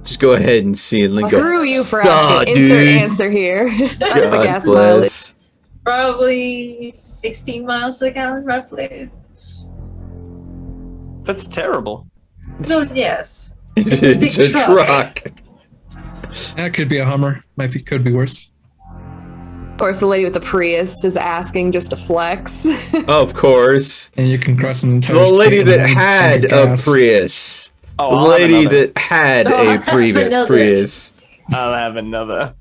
Just go ahead and see and link Screw you for Saw, asking. Insert dude. answer here. That's the God gas mileage. bless. Probably 16 miles a gallon, roughly. That's terrible. No, yes. It's a big a truck. That could be a Hummer. Could be worse. Of course, the lady with the Prius is asking just to flex. Of course. And you can cross an entire The lady state in that one had tank of a gas. Prius. Oh, The I'll have lady another. that had Oh, a I'll have another. Prius. I'll have another.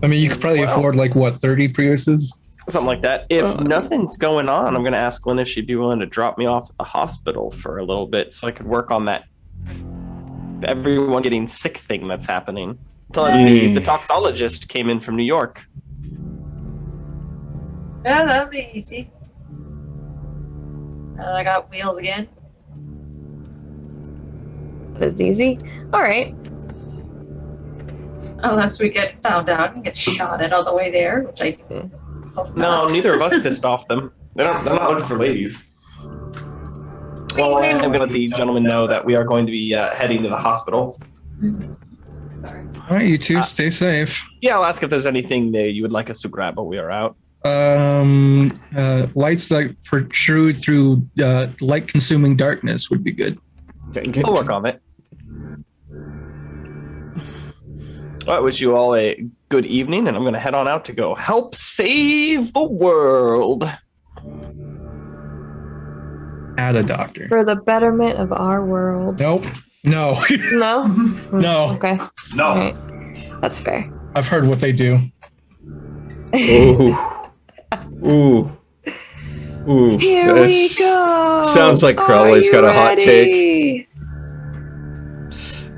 I mean, you could probably Wow. afford 30 Priuses. Something like that. If nothing's going on, I'm going to ask Lynn if she'd be willing to drop me off at the hospital for a little bit so I could work on that everyone getting sick thing that's happening. Tell her the toxologist came in from New York. Yeah, that'll be easy. I got wheels again. That's easy. All right. Unless we get found out and get shot at on the way there, which I hope No, not. neither of us pissed off them. They're not looking for ladies. Well, I'm going to let the gentleman know that we are going to be heading to the hospital. All right, you two, stay safe. Yeah, I'll ask if there's anything that you would like us to grab while we are out. Lights that protrude through light-consuming darkness would be good. I'll work on it. Well, I wish you all a good evening, and I'm going to head on out to go help save the world. Add a doctor. For the betterment of our world. Nope. No. No? No. Okay. No. All right. That's fair. I've heard what they do. Ooh. Ooh. Ooh. Here we go. Sounds like Crowley's got a hot take.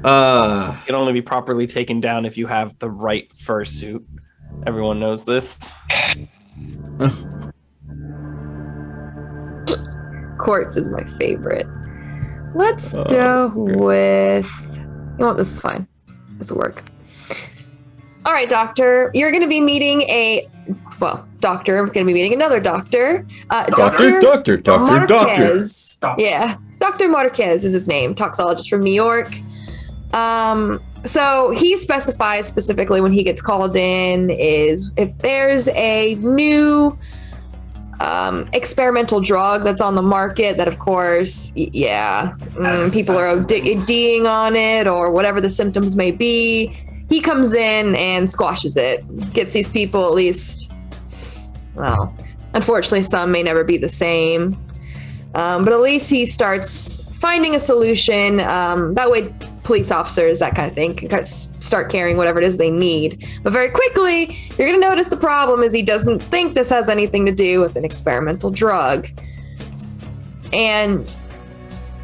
It can only be properly taken down if you have the right fursuit. Everyone knows this. Quartz is my favorite. Let's Oh, go okay. with. You know what? This is fine. This will work. All right, doctor. You're going to be meeting doctor. I'm going to be meeting another doctor. Doctor. Marquez. Doctor. Yeah. Dr. Marquez is his name. Toxologist from New York. So he specifies specifically when he gets called in is if there's a new experimental drug that's on the market that of course people are ODing on it or whatever the symptoms may be, he comes in and squashes it, gets these people at least, well, unfortunately some may never be the same, but at least he starts finding a solution, that way police officers, that kind of thing, can start carrying whatever it is they need. But very quickly, you're going to notice the problem is he doesn't think this has anything to do with an experimental drug. And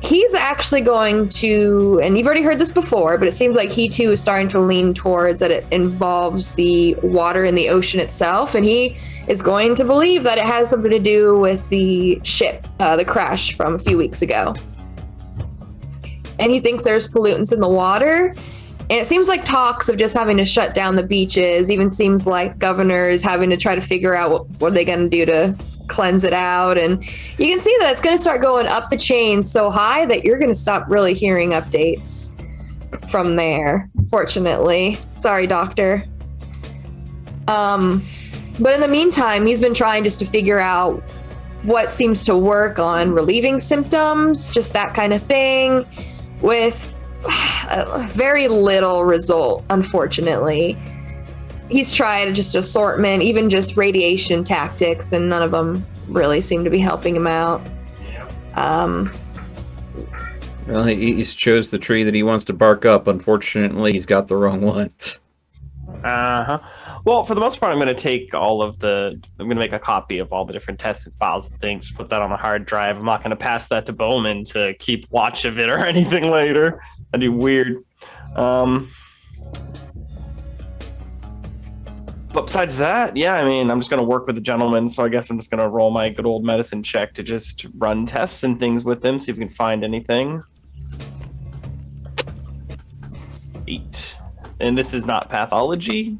He's actually going to, and you've already heard this before, but it seems like he too is starting to lean towards that it involves the water in the ocean itself, and he is going to believe that it has something to do with the ship, the crash from a few weeks ago. And he thinks there's pollutants in the water. And it seems like talks of just having to shut down the beaches, even seems like governor is having to try to figure out what are they going to do to cleanse it out. And you can see that it's going to start going up the chain so high that you're going to stop really hearing updates from there, fortunately. Sorry, doctor. But in the meantime, he's been trying just to figure out what seems to work on relieving symptoms, just that kind of thing, with very little result, unfortunately. He's tried just assortment, even just radiation tactics, and none of them really seem to be helping him out. Well, he's chose the tree that he wants to bark up. Unfortunately, he's got the wrong one. Uh-huh. Well, for the most part, I'm going to make a copy of all the different tested files and things, put that on a hard drive. I'm not going to pass that to Bowman to keep watch of it or anything later. That'd be weird. But besides that, yeah, I mean, I'm just going to work with the gentleman, so I guess I'm just going to roll my good old medicine check to just run tests and things with them, see if we can find anything. 8. And this is not pathology?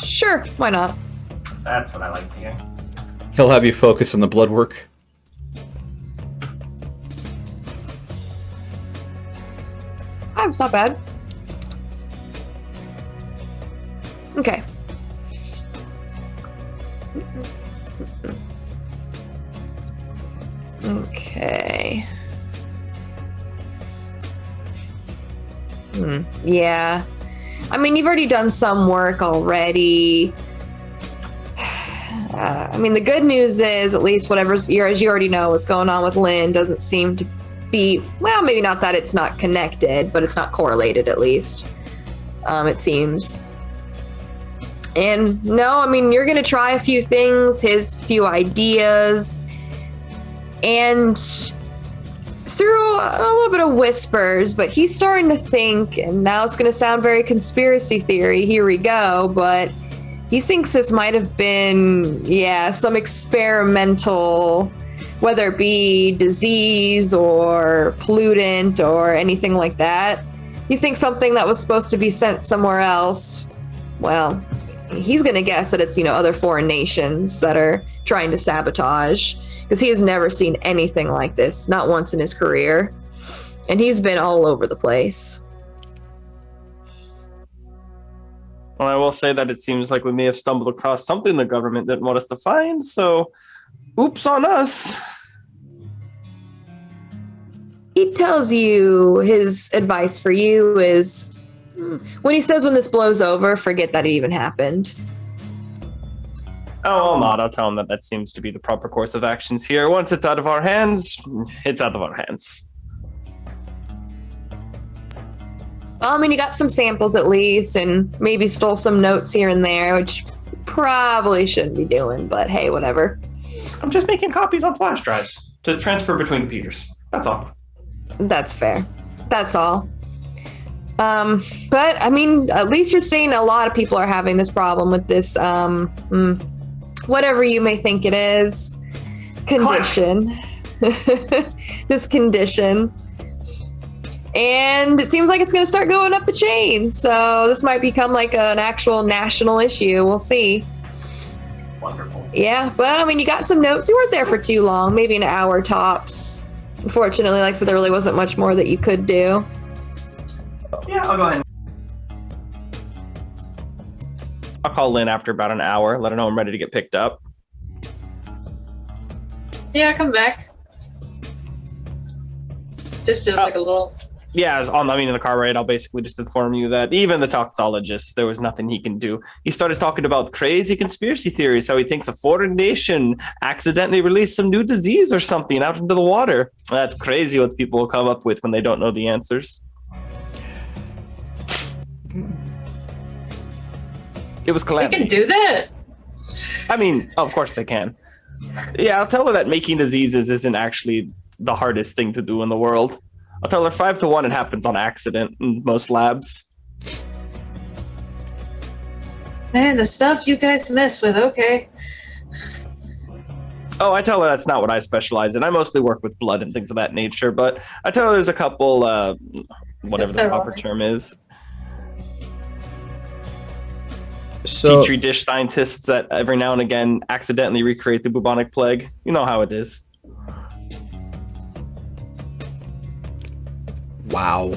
Sure, why not? That's what I like to hear. He'll have you focus on the blood work. It's not bad. Okay. Okay. Yeah. I mean, you've already done some work already. I mean, the good news is, at least as you already know, what's going on with Lynn doesn't seem to be, well, maybe not that it's not connected, but it's not correlated, at least. It seems. And no, I mean, you're going to try a few things, his few ideas, and through a little bit of whispers, but he's starting to think, and now it's going to sound very conspiracy theory, here we go, but he thinks this might have been, some experimental, whether it be disease or pollutant or anything like that. He thinks something that was supposed to be sent somewhere else, well, he's going to guess that it's, other foreign nations that are trying to sabotage, because he has never seen anything like this, not once in his career. And he's been all over the place. Well, I will say that it seems like we may have stumbled across something the government didn't want us to find, so oops on us. He tells you his advice for you is, when he says when this blows over, forget that it even happened. Oh, I'll not. I'll tell him that seems to be the proper course of actions here. Once it's out of our hands, it's out of our hands. Well, I mean, you got some samples at least, and maybe stole some notes here and there, which probably shouldn't be doing, but hey, whatever. I'm just making copies on flash drives to transfer between computers. That's all. That's fair. That's all. But, I mean, at least you're seeing a lot of people are having this problem with this, whatever you may think it is, condition. This condition. And it seems like it's going to start going up the chain. So this might become like an actual national issue. We'll see. Wonderful. Yeah, but I mean, you got some notes. You weren't there for too long, maybe an hour tops. Unfortunately, like I said, there really wasn't much more that you could do. Yeah, I'll go ahead. I'll call Lynn after about an hour, let her know I'm ready to get picked up. Yeah, come back. Just do like a little. Yeah, in the car ride, I'll basically just inform you that even the toxologist, there was nothing he can do. He started talking about crazy conspiracy theories, how he thinks a foreign nation accidentally released some new disease or something out into the water. That's crazy what people will come up with when they don't know the answers. It was They calamity. can do that. I mean, of course they can. Yeah, I'll tell her that making diseases isn't actually the hardest thing to do in the world. I'll tell her 5 to 1 it happens on accident in most labs. Man, the stuff you guys mess with, okay. Oh, I tell her that's not what I specialize in. I mostly work with blood and things of that nature, but I tell her there's a couple, whatever the proper term is, So petri dish scientists that every now and again accidentally recreate the bubonic plague. You know how it is. wow.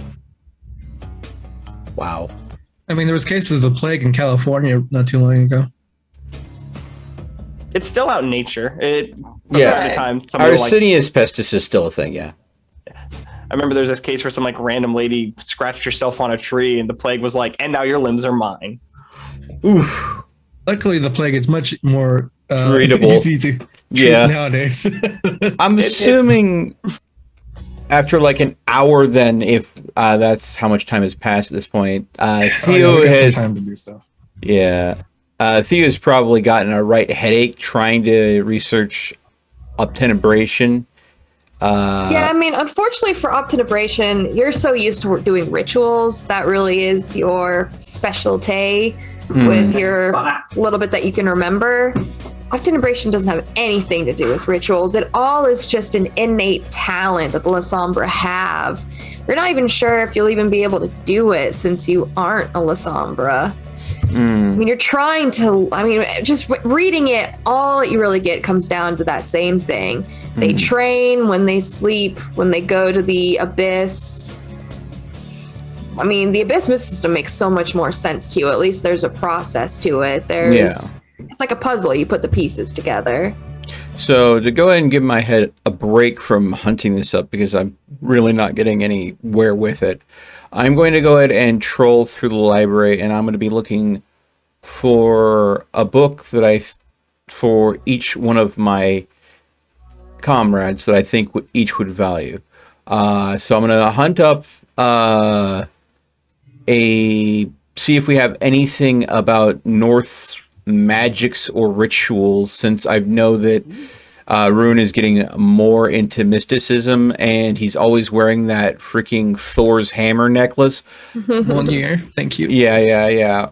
I mean, there was cases of the plague in California not too long ago. It's still out in nature. From Yeah. time to time, somebody will, Arsenious pestis is still a thing. Yeah. I remember there's this case where some random lady scratched herself on a tree, and the plague was like, "And now your limbs are mine." Oof. Luckily, the plague is much more Treatable. easy to treat Yeah. nowadays. I'm It's- assuming after like an hour, then if that's how much time has passed at this point, Theo we got some has. time to do stuff. Yeah. Theo's probably gotten a right headache trying to research obtenebration. Yeah, I mean, unfortunately for obtenebration, you're so used to doing rituals. That really is your specialty with your little bit that you can remember. Obtenebration doesn't have anything to do with rituals. It all is just an innate talent that the La Sombra have. You're not even sure if you'll even be able to do it since you aren't a La Sombra. I mean, you're trying to, just reading it, all that you really get comes down to that same thing. They train when they sleep, when they go to the abyss. I mean, the abyss system makes so much more sense to you. At least there's a process to it. It's like a puzzle. You put the pieces together. So to go ahead and give my head a break from hunting this up because I'm really not getting anywhere with it, I'm going to go ahead and troll through the library, and I'm going to be looking for a book that for each one of my comrades that I think each would value. So I'm going to hunt up see if we have anything about North's magics or rituals, since I know that Rune is getting more into mysticism, and he's always wearing that freaking Thor's hammer necklace. 1 year, thank you. Yeah.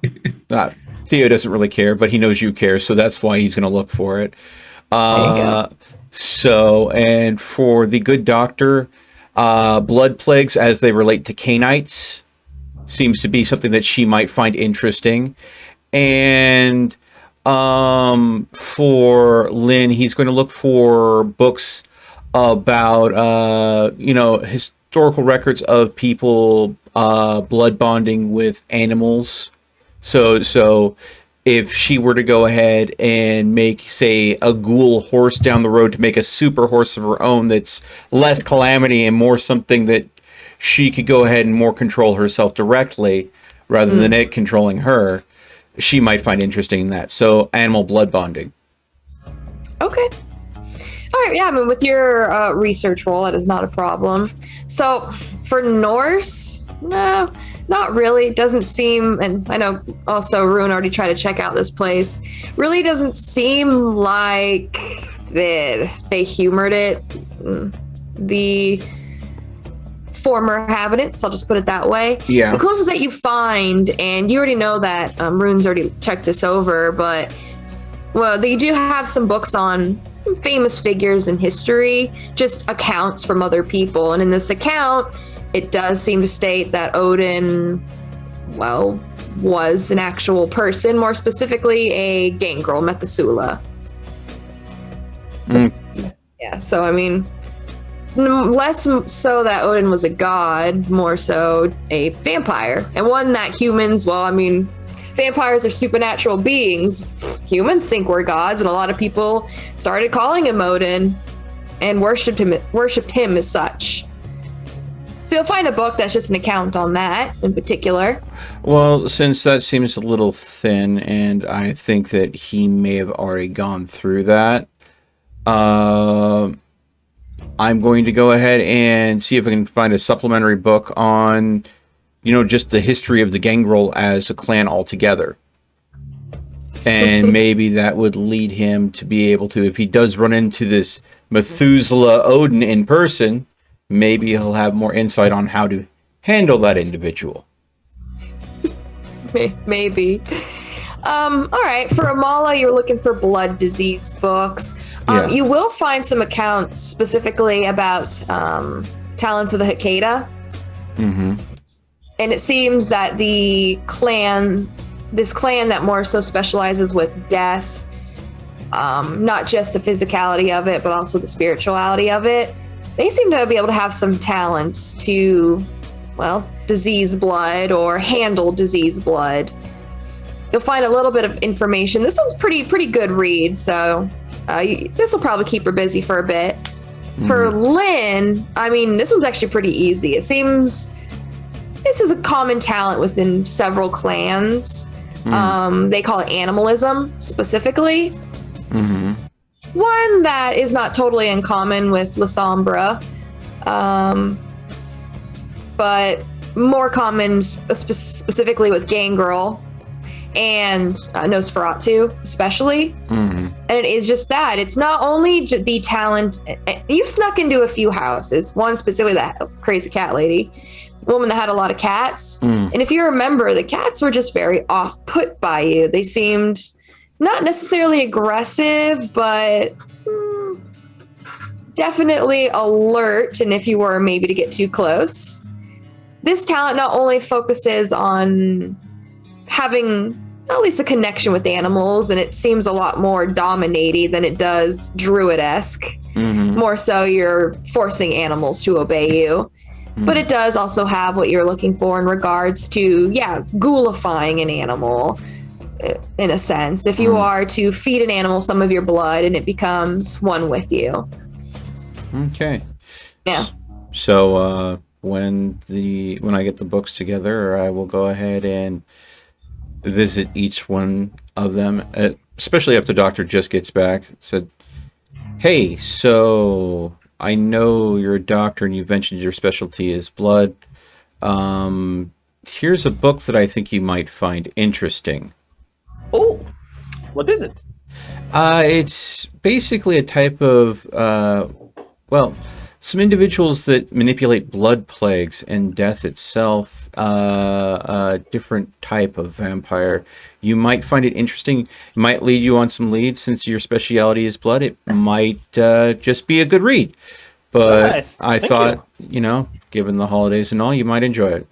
Theo doesn't really care, but he knows you care, so that's why he's going to look for it. So, and for the good doctor, blood plagues as they relate to Canaanites seems to be something that she might find interesting. And for Lynn, he's going to look for books about historical records of people blood bonding with animals. So if she were to go ahead and make, say, a ghoul horse down the road to make a super horse of her own that's less calamity and more something that she could go ahead and more control herself directly rather than it controlling her, she might find interesting in that. So animal blood bonding. Okay. All right. Yeah. I mean, with your research role, that is not a problem. So for Norse, no, not really. It doesn't seem, and I know also Rune already tried to check out this place. Really doesn't seem like they humored it. The former inhabitants, I'll just put it that way. Yeah. The closest that you find, and you already know that Rune's already checked this over, but well, they do have some books on famous figures in history, just accounts from other people. And in this account, it does seem to state that Odin, well, was an actual person, more specifically a gangrel, Methuselah. Yeah, so I mean, less so that Odin was a god, more so a vampire. And one that humans, well, I mean, vampires are supernatural beings. Humans think we're gods, and a lot of people started calling him Odin and worshipped him as such. So you'll find a book that's just an account on that in particular. Well, since that seems a little thin, and I think that he may have already gone through that, I'm going to go ahead and see if I can find a supplementary book on, just the history of the Gangrel as a clan altogether. And maybe that would lead him to be able to, if he does run into this Methuselah Odin in person, maybe he'll have more insight on how to handle that individual. Maybe. All right. For Amala, you're looking for blood disease books. Yeah. You will find some accounts specifically about talents of the Hecata. Mm-hmm. And it seems that this clan that more so specializes with death, not just the physicality of it, but also the spirituality of it, they seem to be able to have some talents to, well, disease blood or handle disease blood. You'll find a little bit of information. This one's pretty good read, so this will probably keep her busy for a bit. Mm-hmm. For Lynn, I mean, this one's actually pretty easy. It seems this is a common talent within several clans. They call it animalism, specifically. Mm-hmm. One that is not totally uncommon with La Sombra, but more common specifically with Gangrel and Nosferatu, especially. Mm-hmm. And it is just that. It's not only the talent. You've snuck into a few houses, one specifically, that crazy cat lady, woman that had a lot of cats. And if you remember, the cats were just very off-put by you. They seemed not necessarily aggressive, but definitely alert. And if you were maybe to get too close, this talent not only focuses on having at least a connection with animals, and it seems a lot more dominating than it does druid-esque. Mm-hmm. More so you're forcing animals to obey you. But it does also have what you're looking for in regards to, ghoulifying an animal, in a sense. If you are to feed an animal some of your blood and it becomes one with you. Okay. Yeah. So when I get the books together, I will go ahead and visit each one of them, especially after Doctor just gets back. Said, "Hey, so I know you're a doctor and you've mentioned your specialty is blood. Here's a book that I think you might find interesting." Oh, what is it? It's basically a type of, some individuals that manipulate blood plagues and death itself, a different type of vampire. You might find it interesting. It might lead you on some leads. Since your speciality is blood, it might just be a good read. But Nice. I Thank thought, given the holidays and all, you might enjoy it.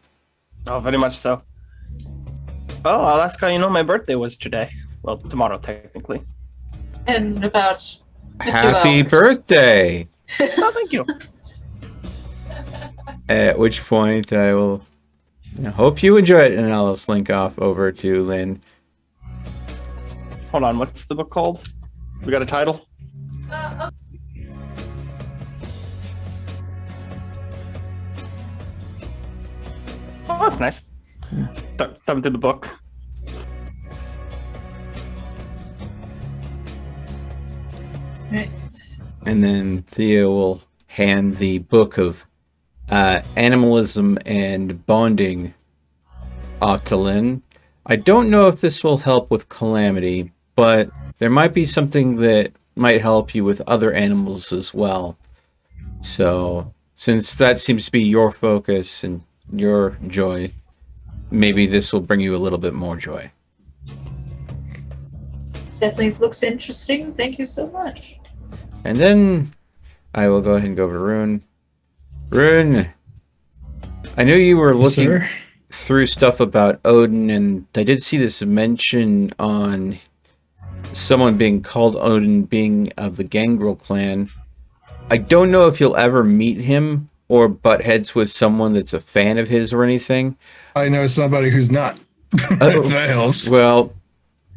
Oh, very much so. Oh, I'll ask how my birthday was today. Well, tomorrow, technically. And about a few Happy hours. birthday! Oh, thank you. At which point I will hope you enjoy it, and I'll slink off over to Lynn. Hold on, what's the book called? We got a title? Oh, that's nice. Thumb through the book. Right. And then Thea will hand the book of animalism and bonding off to Lynn. I don't know if this will help with Calamity, but there might be something that might help you with other animals as well. So, since that seems to be your focus and your joy, maybe this will bring you a little bit more joy. Definitely looks interesting. Thank you so much. And then I will go ahead and go over to Rune. Rune, I know you were looking Sir? through stuff about Odin, and I did see this mention on someone being called Odin being of the Gangrel clan. I don't know if you'll ever meet him or butt heads with someone that's a fan of his or anything. I know somebody who's not. Oh, That helps. Well,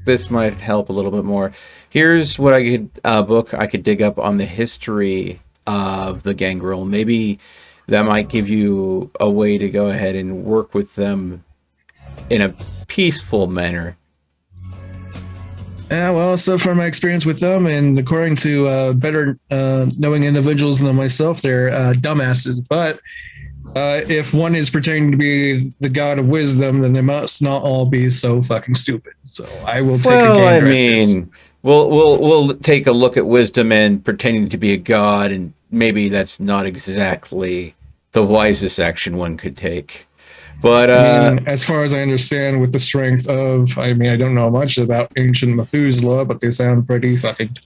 this might help a little bit more. Here's what I could book I could dig up on the history of the Gangrel. Maybe that might give you a way to go ahead and work with them in a peaceful manner. Yeah, well, so from my experience with them, and according to better knowing individuals than myself, they're dumbasses. But If one is pretending to be the god of wisdom, then they must not all be so fucking stupid. So I will take a gander at this. We'll take a look at wisdom and pretending to be a god, and maybe that's not exactly the wisest action one could take. But I mean, as far as I understand, with the strength of, I don't know much about ancient Methuselah, but they sound pretty fucking.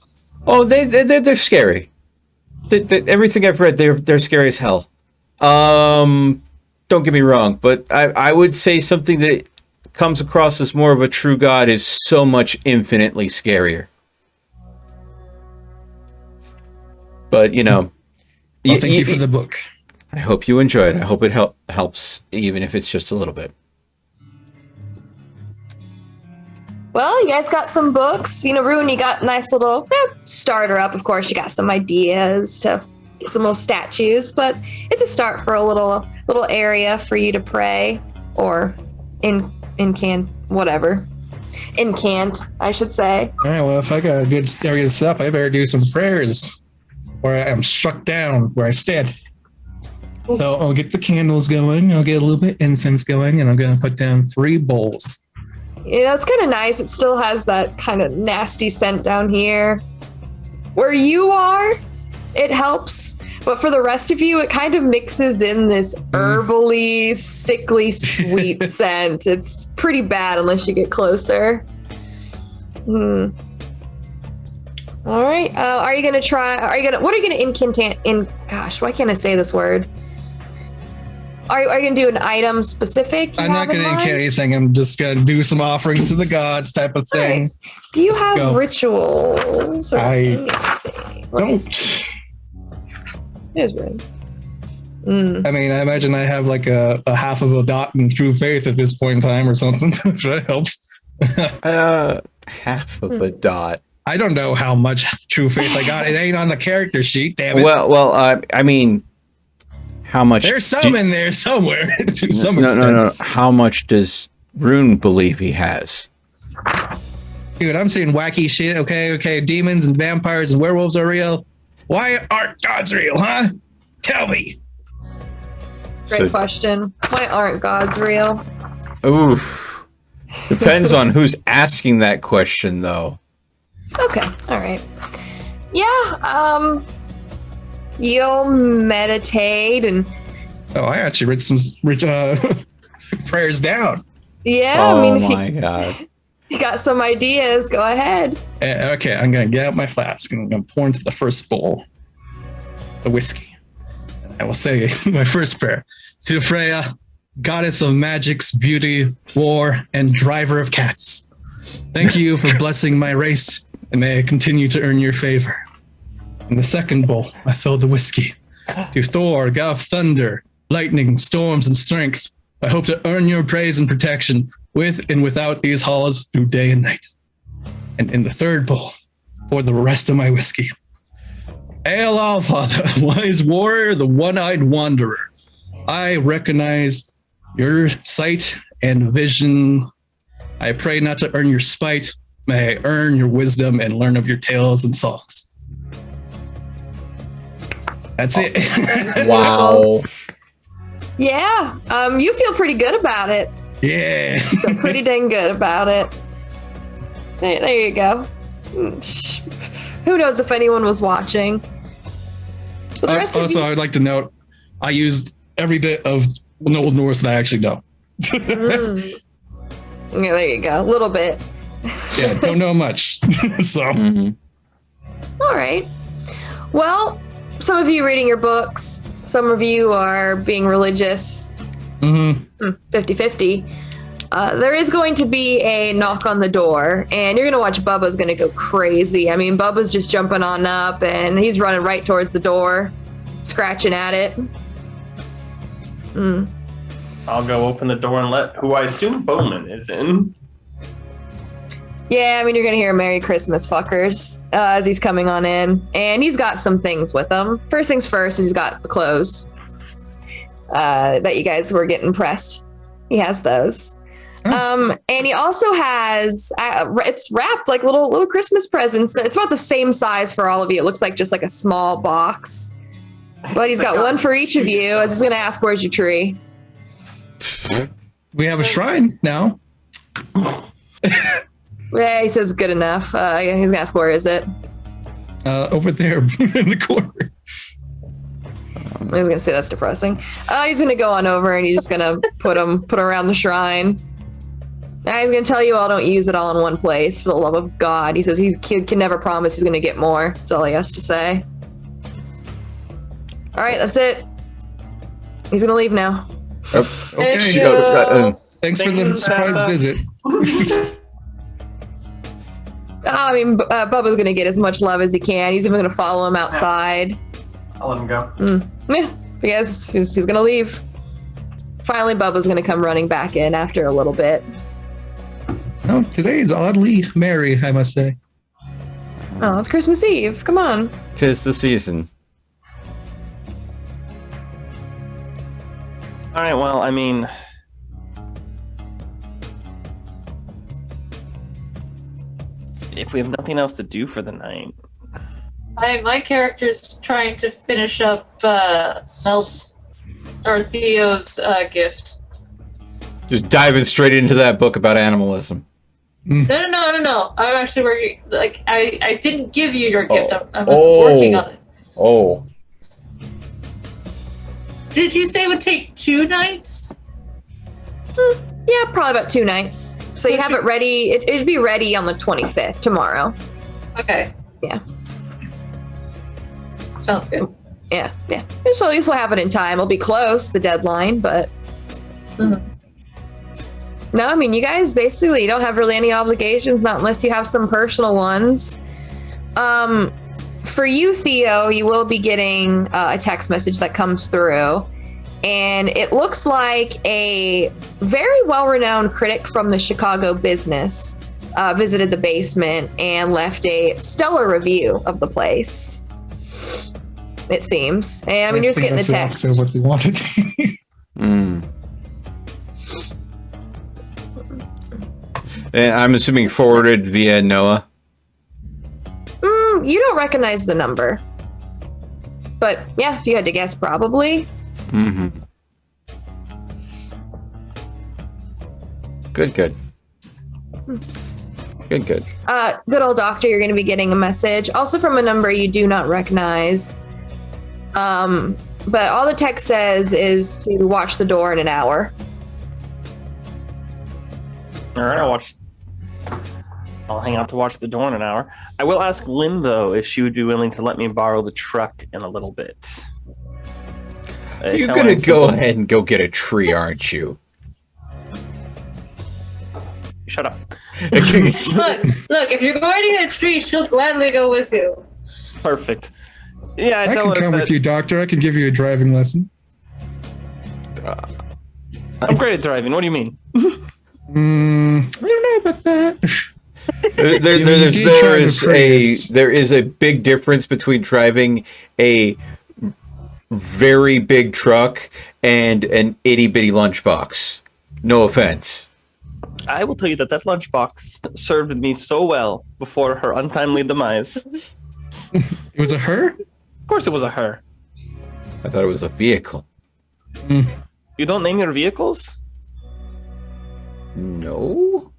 Oh, they're scary. Everything I've read, they're scary as hell. Don't get me wrong, but I would say something that comes across as more of a true god is so much infinitely scarier. But Well, thank you for the book. I hope you enjoy it. I hope it helps, even if it's just a little bit. Well, you guys got some books. Rune, you got a nice little starter up. Of course, you got some ideas to get some little statues, but it's a start for a little area for you to pray or incant, I should say. All right, well, if I got a good area set up, I better do some prayers where I am struck down where I stand. So I'll get the candles going, I'll get a little bit of incense going, and I'm going to put down 3 bowls. It's kind of nice. It still has that kind of nasty scent down here. Where you are, it helps. But for the rest of you, it kind of mixes in this herbally, sickly, sweet scent. It's pretty bad unless you get closer. All right. What are you going to incantate? Gosh, why can't I say this word? Are you going to do an item specific? I'm not going to incant anything. I'm just going to do some offerings to the gods type of thing. Right. Do you have rituals or anything? Don't. Here's weird. I imagine I have like a half of a dot in true faith at this point in time or something. If that helps. Half of a dot. I don't know how much true faith I got. It ain't on the character sheet. Damn it. Well, how much? There's some in there somewhere. To some extent. No. How much does Rune believe he has? Dude, I'm seeing wacky shit. Okay. Demons and vampires and werewolves are real. Why aren't gods real, huh? Tell me. Great question. Why aren't gods real? Oof. Depends on who's asking that question, though. Okay. All right. Yeah. You'll meditate and. Oh, I actually wrote some prayers down. Yeah. Oh my god. You got some ideas. Go ahead. Okay, I'm going to get out my flask and I'm going to pour into the first bowl the whiskey. I will say my first prayer to Freya, goddess of magic's beauty, war, and driver of cats. Thank you for blessing my race, and may I continue to earn your favor. In the second bowl, I fill the whiskey. To Thor, god of thunder, lightning, storms, and strength, I hope to earn your praise and protection with and without these halls through day and night. And in the third bowl, pour the rest of my whiskey. Hail Allfather, wise warrior, the one-eyed wanderer. I recognize your sight and vision. I pray not to earn your spite. May I earn your wisdom and learn of your tales and songs. That's it. Wow. Yeah. You feel pretty good about it. Yeah. You feel pretty dang good about it. There you go. Who knows if anyone was watching? Also, I'd like to note, I used every bit of Old Norse that I actually know. Yeah, there you go. A little bit. Yeah, don't know much. So. All right. Well, some of you reading your books, some of you are being religious. 50-50. There is going to be a knock on the door, and you're going to watch Bubba's going to go crazy. I mean, Bubba's just jumping on up, and he's running right towards the door, scratching at it. I'll go open the door and let who I assume Bowman is in. Yeah, I mean, you're going to hear Merry Christmas, fuckers, as he's coming on in. And he's got some things with him. First things first, he's got the clothes that you guys were getting pressed. He has those. And he also has, it's wrapped like little Christmas presents. It's about the same size for all of you. It looks like just like a small box. But he's got one for each of you. I was going to ask, where's your tree? We have a shrine now. Yeah, he says good enough. He's going to ask, where is it? Over there in the corner. I was going to say that's depressing. He's going to go on over and he's just going to put around the shrine. He's going to tell you all don't use it all in one place, for the love of God. He says he can never promise he's going to get more. That's all he has to say. All right, that's it. He's going to leave now. Okay. Thanks for the surprise visit. Bubba's going to get as much love as he can. He's even going to follow him outside. I'll let him go. Yeah, because he's going to leave. Finally, Bubba's going to come running back in after a little bit. Well, today is oddly merry, I must say. Oh, it's Christmas Eve. Come on. 'Tis the season. All right. Well, I mean, if we have nothing else to do for the night, My character's trying to finish up Mel's or Theo's gift. Just diving straight into that book about animalism. No. I'm actually working. Like I didn't give you your gift. I'm Oh. working on it. Oh. Did you say it would take 2 nights? Yeah, probably about 2 nights. So you have it ready. It'd be ready on the 25th, tomorrow. Okay. Yeah. Sounds good. Yeah. So at least we'll have it in time. It'll be close, the deadline, but... Mhm. No, I mean, you guys basically don't have really any obligations, not unless you have some personal ones. For you, Theo, you will be getting a text message that comes through, and it looks like a very well-renowned critic from the Chicago Business visited the basement and left a stellar review of the place. It seems. And I mean, you're just getting the text. That's what they wanted. And I'm assuming forwarded via Noah. You don't recognize the number. But yeah, if you had to guess, probably. Mm-hmm. Good. Good. Good old doctor, you're going to be getting a message. Also from a number you do not recognize. But all the text says is to watch the door in an hour. all right, I'll hang out to watch the door in an hour. I will ask Lynn though if she would be willing to let me borrow the truck in a little bit. You're gonna go ahead and go get a tree, aren't you? Shut up. Look, if you're going to get a tree, she'll gladly go with you. Perfect. Yeah, I can come with you, doctor. I can give you a driving lesson. I'm great at driving. What do you mean? I don't know about that. There is a big difference between driving a very big truck and an itty bitty lunchbox. No offense. I will tell you that lunchbox served me so well before her untimely demise. It was a her? Of course it was a her. I thought it was a vehicle. You don't name your vehicles? No.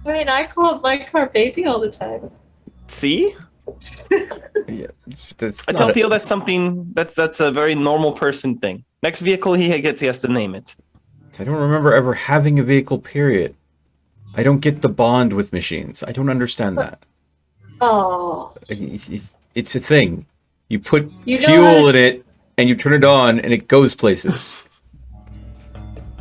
I mean, I call my car baby all the time. See? Yeah, I tell Theo that's something that's a very normal person thing. Next vehicle he gets, he has to name it. I don't remember ever having a vehicle, period. I don't get the bond with machines. I don't understand that. Oh. It's a thing. You put You know fuel what? in it, and you turn it on, and it goes places.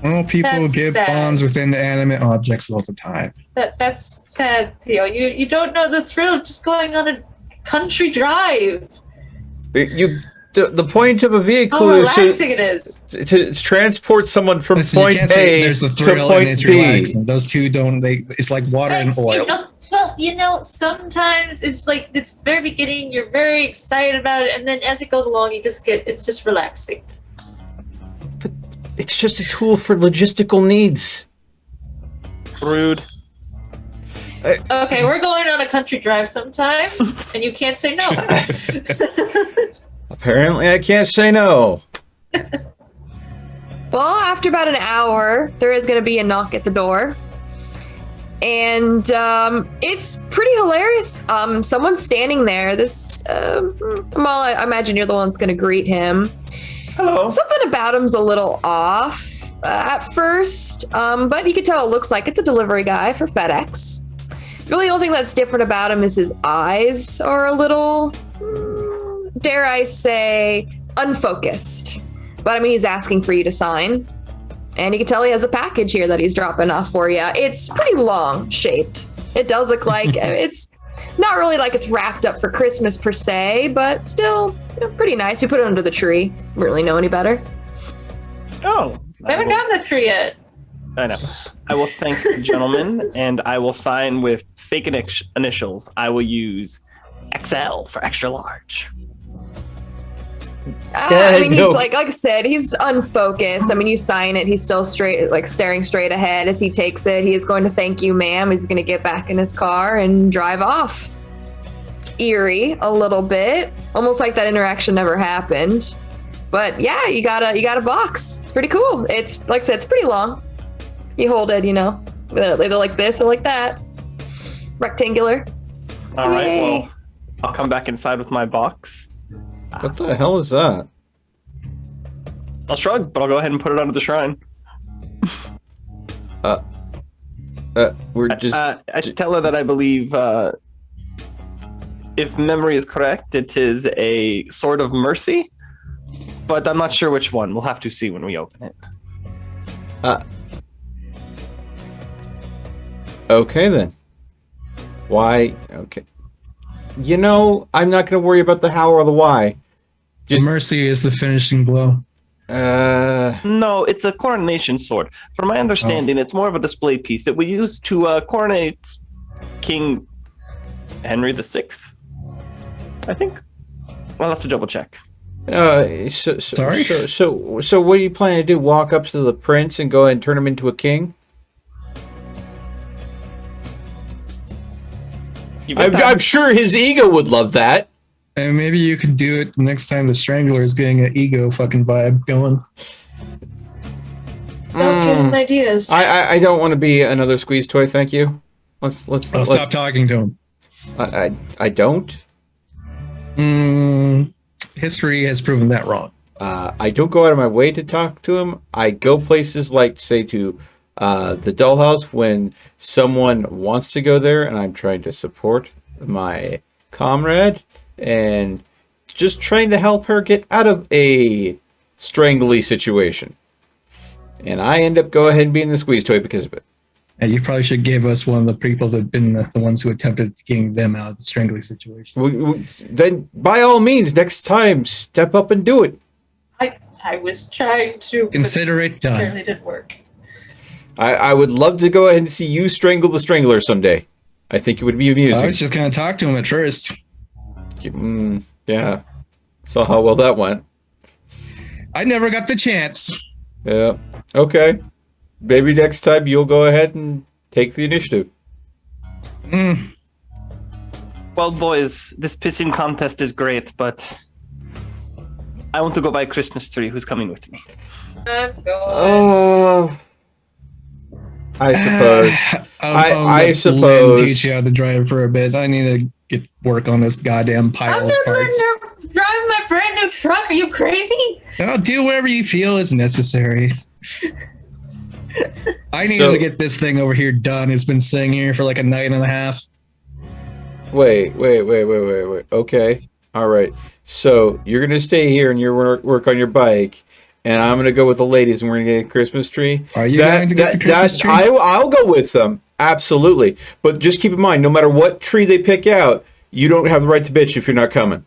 Well, people That's get sad. bonds with inanimate objects all the time. That's sad, Theo. You don't know the thrill of just going on a country drive. The point of a vehicle How is relaxing it is. to transport someone from Listen, you point can't say A there's the to thrill and point it's B. relaxing. Those two don't. It's like water and oil. Sometimes it's like it's the very beginning, you're very excited about it, and then as it goes along, it's just relaxing. But it's just a tool for logistical needs. Rude. Okay, we're going on a country drive sometime, and you can't say no. I'll Apparently, I can't say no. Well, after about an hour, there is going to be a knock at the door. And it's pretty hilarious. Someone's standing there. I imagine you're the one that's going to greet him. Hello. Something about him's a little off at first, but you can tell it looks like it's a delivery guy for FedEx. Really, the only thing that's different about him is his eyes are a little, dare I say, unfocused. But I mean, he's asking for you to sign. And you can tell he has a package here that he's dropping off for you. It's pretty long shaped. It does look like it's not really like it's wrapped up for Christmas per se, but still pretty nice. We put it under the tree. Don't really know any better. Oh. I haven't gotten the tree yet. I know. I will thank the gentleman, and I will sign with fake initials. I will use XL for extra large. I mean, he's like I said, he's unfocused. I mean, you sign it, he's still straight, like staring straight ahead as he takes it. He is going to thank you, ma'am. He's going to get back in his car and drive off. It's eerie a little bit, almost like that interaction never happened. But yeah, you got a box. It's pretty cool. It's like I said, it's pretty long. You hold it, either like this or like that. Rectangular. All right. Yay. Well, I'll come back inside with my box. What the hell is that? I'll shrug, but I'll go ahead and put it under the shrine. We're just. I tell her that I believe, if memory is correct, it is a sword of mercy, but I'm not sure which one. We'll have to see when we open it. Okay then. Why? Okay. I'm not going to worry about the how or the why. Just Mercy is the finishing blow. No, it's a coronation sword. From my understanding, it's more of a display piece that we use to coronate King Henry VI. I think. I'll have to double check. Sorry? So what are you planning to do? Walk up to the prince and go ahead and turn him into a king? I'm sure his ego would love that. And maybe you could do it next time the Strangler is getting an ego fucking vibe going. Don't give him ideas. I don't want to be another squeeze toy, thank you. Let's stop talking to him. I don't. History has proven that wrong. I don't go out of my way to talk to him. I go places like, say, to the dollhouse when someone wants to go there and I'm trying to support my comrade and just trying to help her get out of a strangly situation. And I end up go ahead and being the squeeze toy because of it. And you probably should give us one of the people that have been the ones who attempted getting them out of the strangly situation. Then, by all means, next time, step up and do it. I was trying to. Consider it done. Apparently didn't work. I would love to go ahead and see you strangle the Strangler someday. I think it would be amusing. I was just going to talk to him at first. Yeah. Saw how well that went. I never got the chance. Yeah. Okay. Maybe next time you'll go ahead and take the initiative. Well, boys, this pissing contest is great, but I want to go buy a Christmas tree. Who's coming with me? I'm going. Oh. I suppose. I let suppose. Lynn teach you how to drive for a bit. I need to get work on this goddamn pile I'm of never parts. driving my brand new truck. Are you crazy? I'll do whatever you feel is necessary. I need to get this thing over here done. It's been sitting here for like a night and a half. Wait. Okay. All right. So you're going to stay here and you work on your bike. And I'm going to go with the ladies and we're going to get a Christmas tree. Are you going to get the Christmas tree? I'll go with them. Absolutely. But just keep in mind, no matter what tree they pick out, you don't have the right to bitch if you're not coming.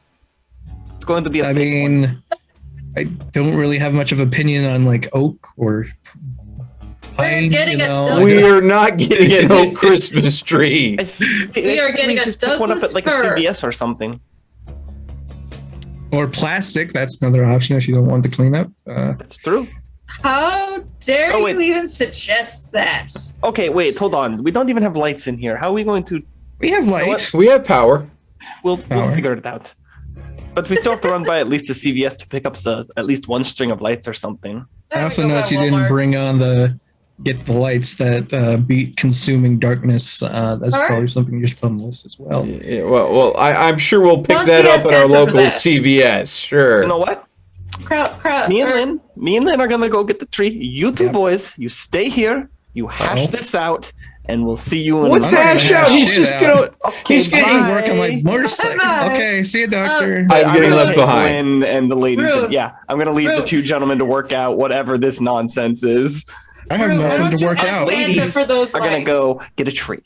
It's going to be a I mean, I don't really have much of opinion on like oak or pine. We are not getting an oak Christmas tree. We are getting a just pick one up at like a CVS or something. Or plastic. That's another option if you don't want to clean up. That's true. How dare you even suggest that? Okay, wait, hold on. We don't even have lights in here. How are we going to... We have lights. We have power. We'll figure it out. But we still have to run by at least a CVS to pick up at least one string of lights or something. I also Go by noticed you didn't Walmart. bring on get the lights that beat consuming darkness. That's Alright. probably something you should put on the list as well. Yeah, I'm sure we'll pick Well, that yeah, up at our Santa for local that. CVS. Sure. You know what? Me and Lynn are gonna go get the tree. You two Yep. boys, you stay here. You hash Uh-oh. this out, and we'll see you in. What's I'm not gonna hash out? hash He's shit just out. gonna. Okay, He's I getting. work on my motorcycle. Bye. Okay, see you, doctor. I'm getting gonna left take behind. Lynn and the ladies. Rude. Yeah, I'm gonna leave the Rude. two gentlemen to work out whatever this nonsense is. I have Why nothing don't to you work ask out. Santa Ladies for those Are gonna lights? go get a tree.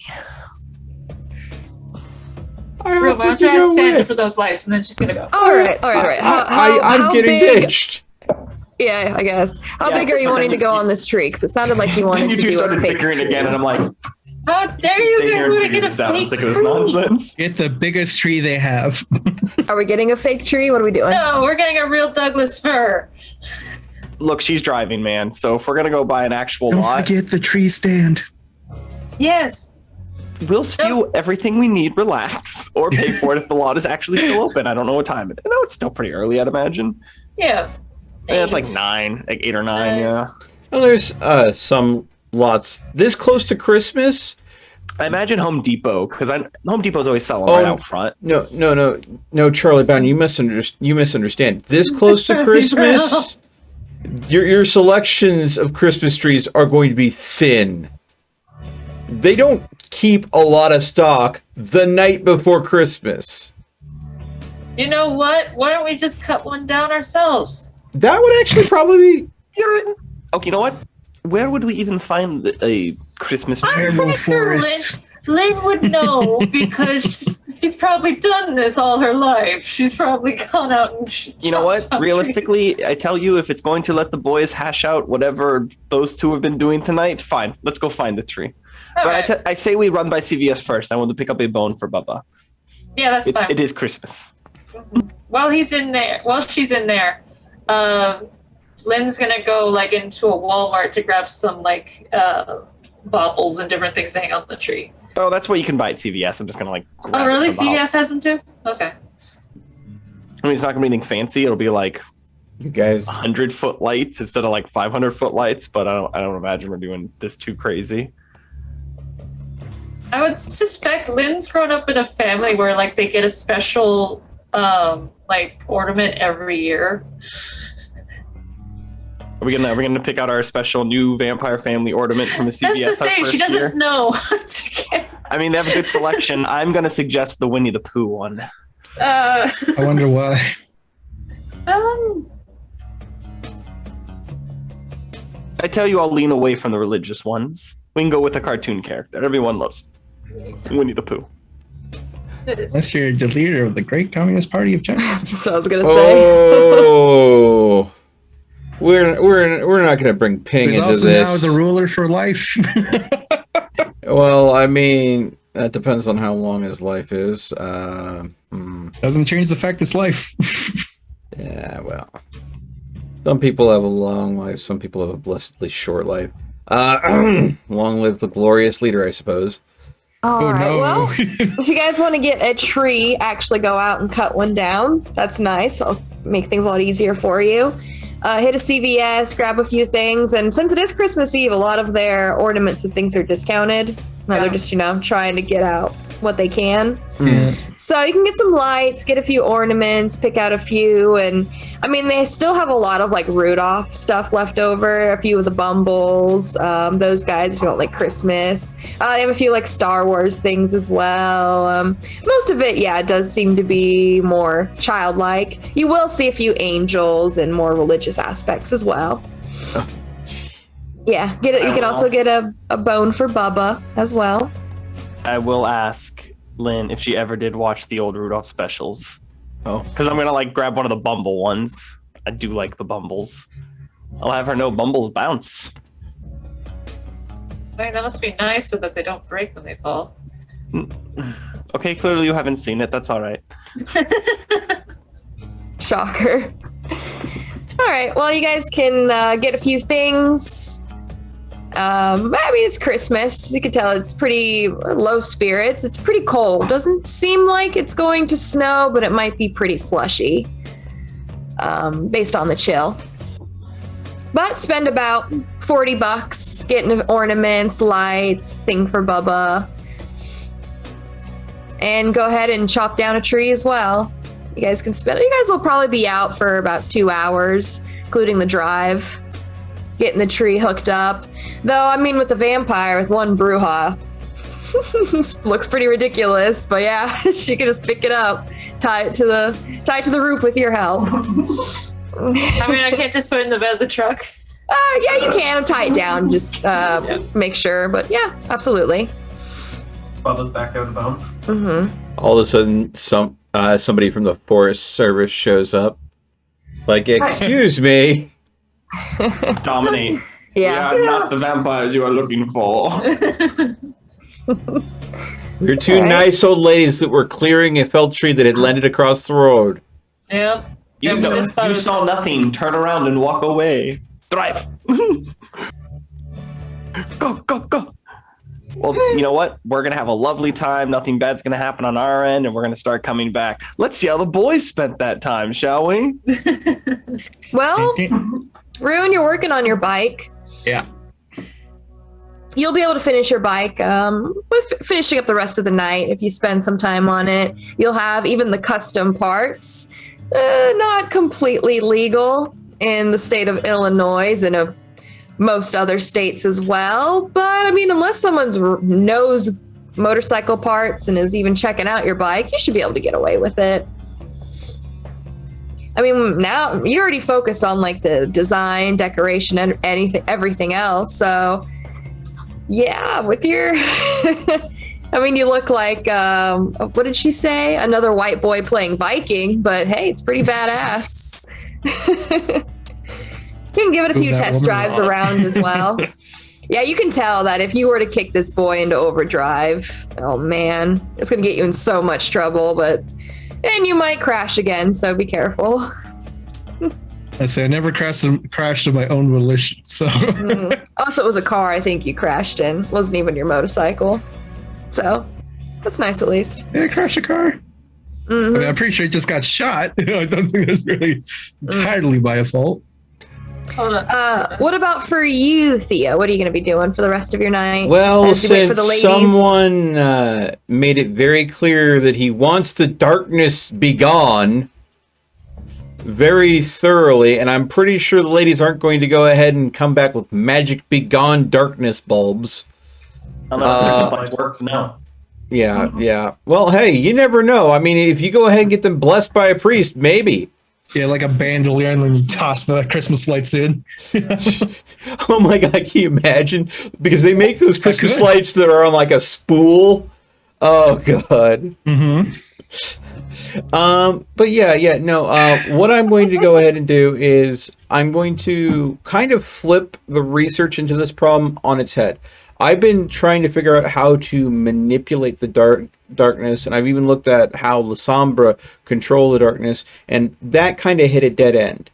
Rude, why don't you ask Santa for those lights, and then she's gonna go. All right. I'm how getting big? ditched. Yeah, I guess. How Yeah. big are you wanting to go on this tree? Because it sounded like you wanted you to two do a started fake bickering tree. again, and I'm like, How dare you stay here guys and want to figure get a this out. I'm fake sick of this tree? nonsense. Get the biggest tree they have. Are we getting a fake tree? What are we doing? No, we're getting a real Douglas fir. Look, she's driving, man. So if we're gonna go buy an actual Don't lot, forget the tree stand. Yes. we'll steal everything we need, relax, or pay for it if the lot is actually still open. I don't know what time it is. I know it's still pretty early, I'd imagine. Yeah. Yeah, it's like 8 or 9, yeah. Well, there's some lots this close to Christmas. I imagine Home Depot, because Home Depot's always selling Oh, right out front. No, Charlie Brown, you misunderstand. This close to Christmas, your selections of Christmas trees are going to be thin. They don't keep a lot of stock the night before Christmas. You know what? Why don't we just cut one down ourselves? That would actually probably be. Okay, you know what? Where would we even find a Christmas tree? I'm pretty sure Lynn would know because she's probably done this all her life. She's probably gone out and You know what? chopped down Realistically, I tell you, if it's going to let the boys hash out whatever those two have been doing tonight, fine. Let's go find the tree. trees. All But right. I say we run by CVS first. I want to pick up a bone for Bubba. Yeah, that's fine. It is Christmas. While she's in there, Lynn's gonna go like into a Walmart to grab some baubles and different things to hang on the tree. Oh, that's what you can buy at CVS. I'm just gonna grab Oh, it really? from the CVS has them too? Okay. I mean, it's not gonna be anything fancy. It'll be like You guys. 100-foot lights instead of 500-foot lights. But I don't imagine we're doing this too crazy. I would suspect Lynn's grown up in a family where they get a special ornament every year. Are we gonna pick out our special new vampire family ornament from a CVS? That's the our thing. first She doesn't year? know what to get. I mean, they have a good selection. I'm gonna suggest the Winnie the Pooh one. I wonder why. I tell you, I'll lean away from the religious ones. We can go with a cartoon character. Everyone loves Winnie the Pooh. It is. Unless you're the leader of the Great Communist Party of China. That's what I was gonna say. Oh, we're not going to bring Ping He's into also this. now the ruler for life. Well, I mean, that depends on how long his life is. Doesn't change the fact it's life. Yeah, well, some people have a long life. Some people have a blessedly short life. Long live the glorious leader, I suppose. All Oh right. no. Well, if you guys want to get a tree, actually go out and cut one down. That's nice. I'll make things a lot easier for you. Hit a CVS, grab a few things, and since it is Christmas Eve, a lot of their ornaments and things are discounted. They're just, trying to get out what they can. Yeah. So you can get some lights, get a few ornaments, pick out a few, and I mean they still have a lot of Rudolph stuff left over. A few of the Bumbles, those guys if you don't like Christmas. They have a few Star Wars things as well. Most of it, it does seem to be more childlike. You will see a few angels and more religious aspects as well. Yeah, get it. You can also get a bone for Bubba as well. I will ask Lynn if she ever did watch the old Rudolph specials. Oh. Because I'm gonna grab one of the Bumble ones. I do like the Bumbles. I'll have her know Bumbles bounce. I mean, that must be nice so that they don't break when they fall. Okay, clearly you haven't seen it. That's all right. Shocker. All right. Well, you guys can get a few things. I mean, it's Christmas. You can tell it's pretty low spirits. It's pretty cold. Doesn't seem like it's going to snow, but it might be pretty slushy based on the chill. But spend about $40 getting ornaments, lights, thing for Bubba. And go ahead and chop down a tree as well. You guys will probably be out for about 2 hours, including the drive, getting the tree hooked up. Though, I mean, with the vampire, with one Bruja, looks pretty ridiculous. But yeah, she can just pick it up, tie it to the roof with your help. I mean, I can't just put it in the bed of the truck. Yeah, you can tie it down. Just make sure. But yeah, absolutely. Bubba's back out of the bone. Mm-hmm. All of a sudden, somebody from the Forest Service shows up. Like, excuse me. Dominate. Yeah. We are not the vampires you are looking for. We're two nice old ladies that were clearing a felt tree that had landed across the road. Yep. You saw nothing. Turn around and walk away. Drive. Go. Well, you know what? We're going to have a lovely time. Nothing bad's going to happen on our end, and we're going to start coming back. Let's see how the boys spent that time, shall we? Well, Rune, you're working on your bike. Yeah. You'll be able to finish your bike with finishing up the rest of the night if you spend some time on it. You'll have even the custom parts. Not completely legal in the state of Illinois and of most other states as well. But I mean, unless someone knows motorcycle parts and is even checking out your bike, you should be able to get away with it. I mean, now you're already focused on like the design, decoration, and everything else. So yeah, with your, I mean, you look like, what did she say? Another white boy playing Viking, but hey, it's pretty badass. You can give it a few test drives around as well. Yeah, you can tell that if you were to kick this boy into overdrive, oh man, it's going to get you in so much trouble, and you might crash again, so be careful. I say I never crashed of my own volition, so. Also, it was a car I think you crashed in. It wasn't even your motorcycle. So, that's nice at least. Yeah, I crashed a car. Mm-hmm. I mean, I'm pretty sure it just got shot. I don't think that's really entirely my fault. Hold on. What about for you, Thea? What are you going to be doing for the rest of your night? Well, As you wait for the since ladies? someone made it very clear that he wants the darkness begone very thoroughly, and I'm pretty sure the ladies aren't going to go ahead and come back with magic begone darkness bulbs. Unless Christmas works now. Yeah. Well, hey, you never know. I mean, if you go ahead and get them blessed by a priest, maybe. Yeah, like a bandolier, and then you toss the Christmas lights in. Oh my God, can you imagine? Because they make those Christmas lights that are on like a spool. Oh God. Mm-hmm. But what I'm going to go ahead and do is I'm going to kind of flip the research into this problem on its head. I've been trying to figure out how to manipulate the darkness, and I've even looked at how La Sombra control the darkness, and that kind of hit a dead end.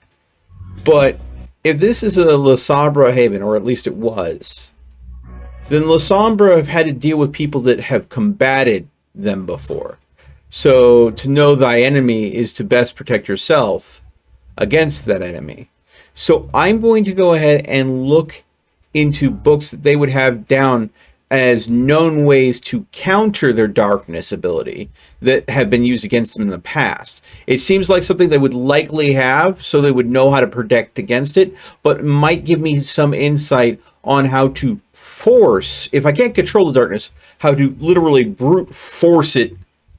But if this is a La Sombra haven, or at least it was, then La Sombra have had to deal with people that have combated them before. So to know thy enemy is to best protect yourself against that enemy. So I'm going to go ahead and look into books that they would have down as known ways to counter their darkness ability that have been used against them in the past. It seems like something they would likely have, so they would know how to protect against it, but might give me some insight on how to force, if I can't control the darkness, how to literally brute force it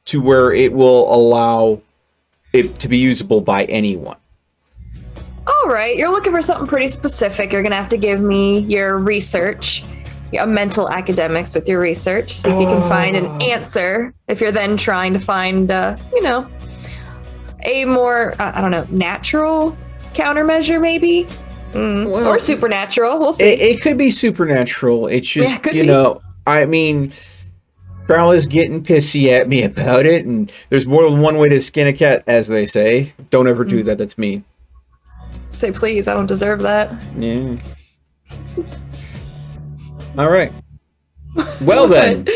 to where it will allow it to be usable by anyone. All right, you're looking for something pretty specific. You're going to have to give me your research, your mental academics with your research, see if you can find an answer. If you're then trying to find, a more, natural countermeasure, maybe? Well, or supernatural, we'll see. It could be supernatural. It's just, Yeah, it could be. I mean, Crowley's getting pissy at me about it, and there's more than one way to skin a cat, as they say. Don't ever do that, that's mean. Say please, I don't deserve that. Yeah. All right. Well then,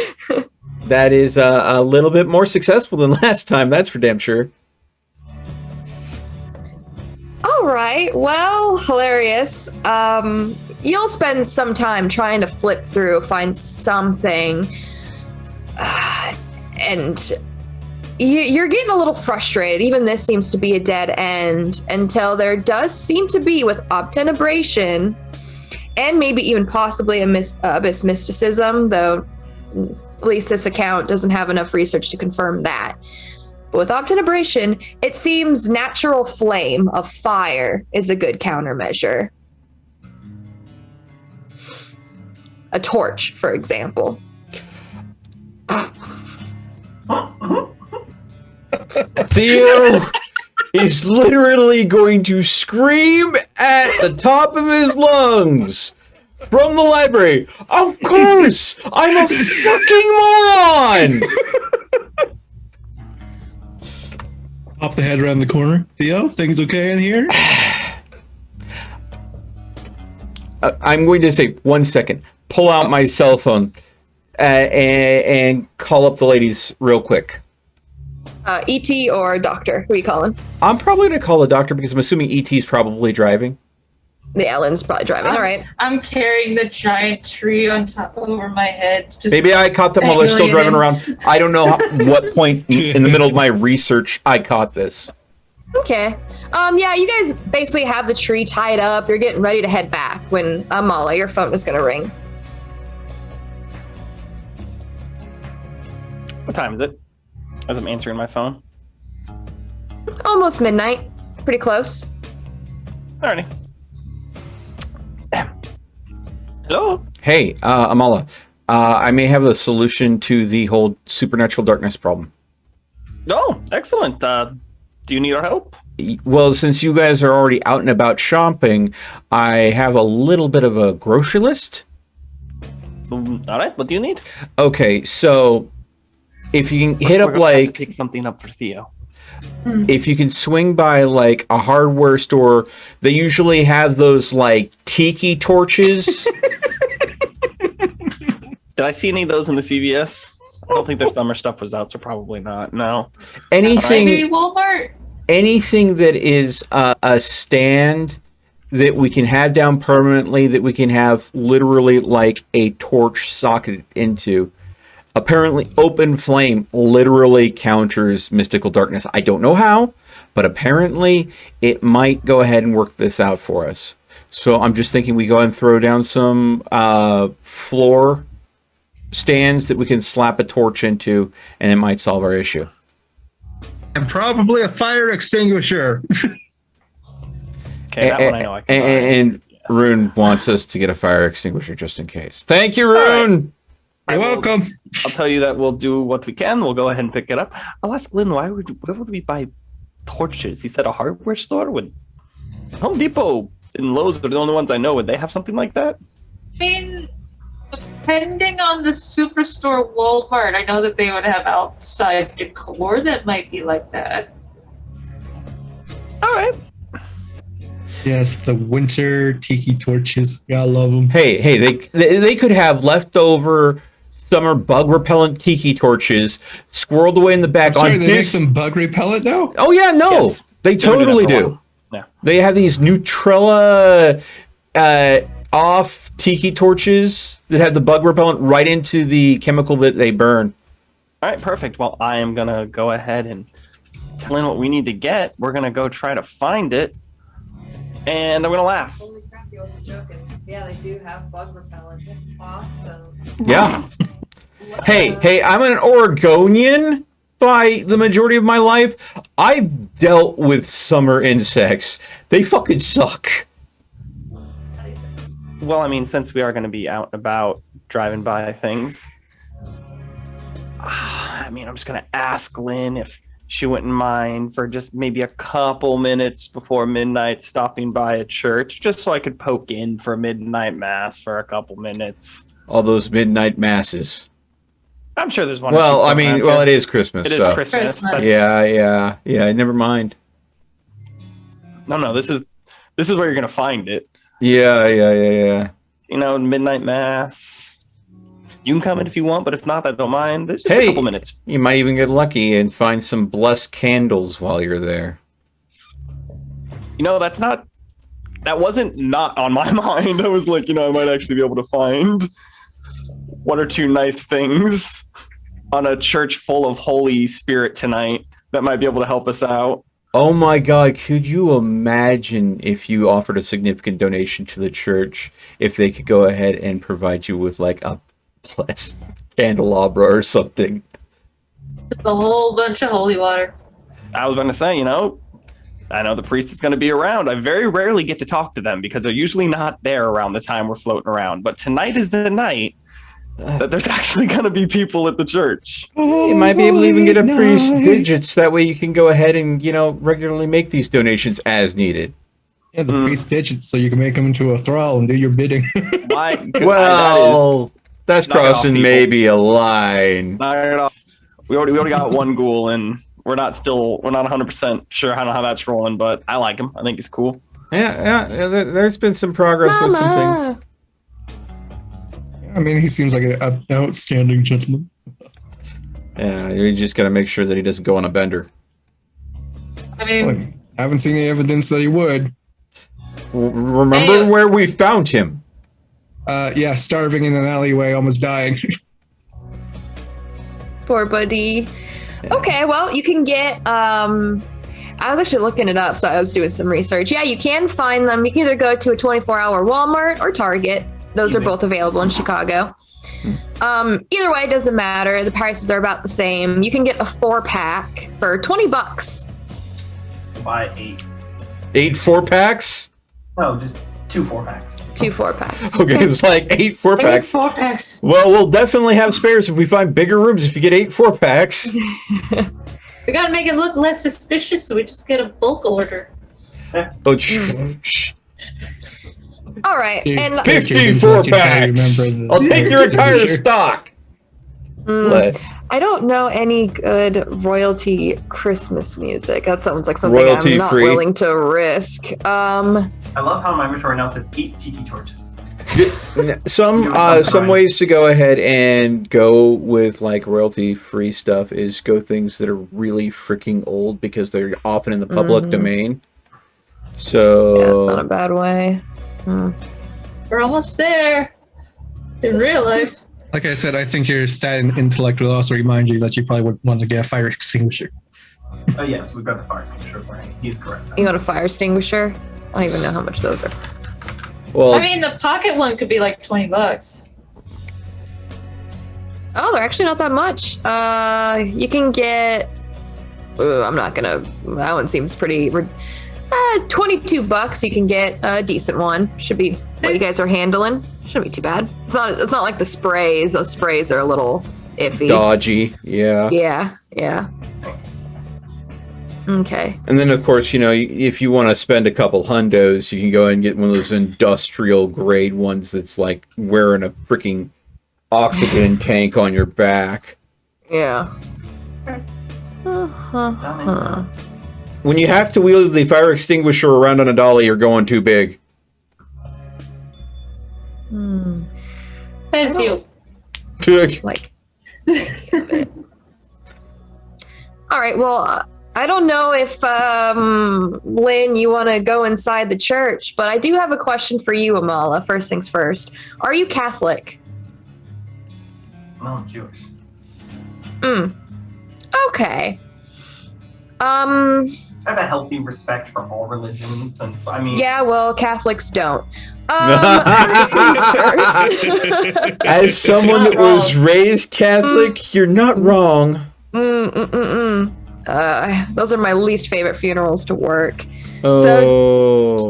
that is a little bit more successful than last time. That's for damn sure. All right. Well, hilarious. You'll spend some time trying to flip through, find something, and you're getting a little frustrated. Even this seems to be a dead end until there does seem to be, with obtenebration and maybe even possibly abyss mysticism, though at least this account doesn't have enough research to confirm that. But with obtenebration, it seems natural flame of fire is a good countermeasure. A torch, for example. Theo is literally going to scream at the top of his lungs from the library. Of course, I'm a fucking moron. Pop the head around the corner. Theo, things okay in here? I'm going to say 1 second. Pull out my cell phone and call up the ladies real quick. ET or doctor? Who are you calling? I'm probably going to call the doctor because I'm assuming ET's probably driving. The Ellen's probably driving. All right. I'm carrying the giant tree on top over my head. Just Maybe I caught them while they're still driving dangling around. I don't know what point in the middle of my research I caught this. Okay. Yeah, you guys basically have the tree tied up. You're getting ready to head back when Amala, your phone is going to ring. What time is it? As I'm answering my phone. Almost midnight. Pretty close. Alrighty. Hello? Hey, Amala, I may have a solution to the whole supernatural darkness problem. Oh, excellent. Do you need our help? Well, since you guys are already out and about shopping, I have a little bit of a grocery list. Alright, what do you need? Okay, so if you can hit We're up gonna have to like... pick something up for Theo. If you can swing by like a hardware store, they usually have those like tiki torches. Did I see any of those in the CVS? I don't think their summer stuff was out, so probably not. No. maybe Anything Walmart. that is a stand that we can have down permanently, that we can have literally like a torch socket into. Apparently, open flame literally counters mystical darkness. I don't know how, but apparently it might go ahead and work this out for us. So I'm just thinking we go and throw down some floor stands that we can slap a torch into, and it might solve our issue. And probably a fire extinguisher. Okay, that one I know I can buy. And Yes. Rune wants us to get a fire extinguisher just in case. Thank you, Rune! You're welcome. I'll tell you that we'll do what we can. We'll go ahead and pick it up. I'll ask Lynn, why would we buy torches? He said a hardware store? Would Home Depot and Lowe's are the only ones I know. Would they have something like that? I mean, depending on the superstore Walmart, I know that they would have outside decor that might be like that. All right. Yes, the winter tiki torches. Gotta love them. Hey, they could have leftover summer bug repellent tiki torches squirreled away in the back Sorry, on they make this. some bug repellent now? Oh yeah, no, Yes. they They've been doing totally that for a do. while. Yeah. They have these Nutrella off tiki torches that have the bug repellent right into the chemical that they burn. All right, perfect. Well, I am gonna go ahead and tell Lynn what we need to get. We're gonna go try to find it, and I'm gonna laugh. Holy crap, you wasn't joking. Yeah, they do have bug repellent. That's awesome. Yeah. Hey, I'm an Oregonian by the majority of my life. I've dealt with summer insects. They fucking suck. Well, I mean, since we are going to be out and about driving by things, I mean, I'm just going to ask Lynn if she wouldn't mind for just maybe a couple minutes before midnight stopping by a church, just so I could poke in for midnight mass for a couple minutes. All those midnight masses. I'm sure there's one. or Well, two I going mean, around well, here. it is Christmas. It is so. Christmas. Christmas. That's- Yeah. Never mind. No. This is where you're going to find it. Yeah. You know, midnight mass. You can come in if you want, but if not, I don't mind. It's just Hey. a couple minutes. You might even get lucky and find some blessed candles while you're there. You know, that wasn't not on my mind. I was like, I might actually be able to find one or two nice things on a church full of Holy Spirit tonight that might be able to help us out. Oh my God, could you imagine if you offered a significant donation to the church, if they could go ahead and provide you with like a blessed candelabra or something? Just a whole bunch of holy water. I was going to say, I know the priest is going to be around. I very rarely get to talk to them because they're usually not there around the time we're floating around. But tonight is the night that there's actually going to be people at the church. You might be able to even get a priest digits. That way you can go ahead and, regularly make these donations as needed. Yeah, the priest digits, so you can make him into a thrall and do your bidding. Well, that's knock it off, crossing people. maybe a line. Knock it off. We already got one ghoul, and we're not 100% sure how that's rolling, but I like him. I think he's cool. Yeah, there's been some progress with some things. I mean, he seems like an outstanding gentleman. Yeah, you just got to make sure that he doesn't go on a bender. I mean, Like, I haven't seen any evidence that he would. Remember where we found him? Yeah, starving in an alleyway, almost dying. Poor buddy. Okay, well, you can get, I was actually looking it up, so I was doing some research. Yeah, you can find them. You can either go to a 24-hour Walmart or Target. Those are both available in Chicago. Either way, it doesn't matter. The prices are about the same. You can get a 4-pack for $20. Buy 8. 8 4-packs? No, just 2 4-packs. 2 4-packs. Okay, it was like 8 4-packs. 4-packs. Well, we'll definitely have spares if we find bigger rooms if you get 8 4-packs. We gotta make it look less suspicious, so we just get a bulk order. Oh, All right, and 54 packs. I'll take your entire stock. Less. I don't know any good royalty Christmas music. That sounds like something Royalty I'm not free. willing to risk. I love how my inventory now says 8 tiki torches. Some ways to go ahead and go with like royalty free stuff is go things that are really freaking old because they're often in the public domain. So Yeah, it's not a bad way. We're almost there. In real life. Like I said, I think your stat and intellect will also remind you that you probably would want to get a fire extinguisher. Oh yes, we've got the fire extinguisher plan. He's correct. You want a fire extinguisher? I don't even know how much those are. well, I mean, the pocket one could be like $20. Oh, they're actually not that much. You can get. I'm not gonna. That one seems pretty. $22. You can get a decent one. Should be what you guys are handling. Shouldn't be too bad. It's not like the sprays. Those sprays are a little iffy. dodgy. Yeah. Yeah. Okay. And then, of course, if you want to spend a couple hundos, you can go and get one of those industrial grade ones that's like wearing a freaking oxygen tank on your back. Yeah. When you have to wield the fire extinguisher around on a dolly, you're going too big. That's you. Like. All right. Well, I don't know if Lynn, you want to go inside the church, but I do have a question for you, Amala. First things first. Are you Catholic? No, I'm Jewish. Okay. I have a healthy respect for all religions, and so, I mean, Yeah, well, Catholics don't. First things first. As someone that was raised Catholic, you're not wrong. Those are my least favorite funerals to work. Oh,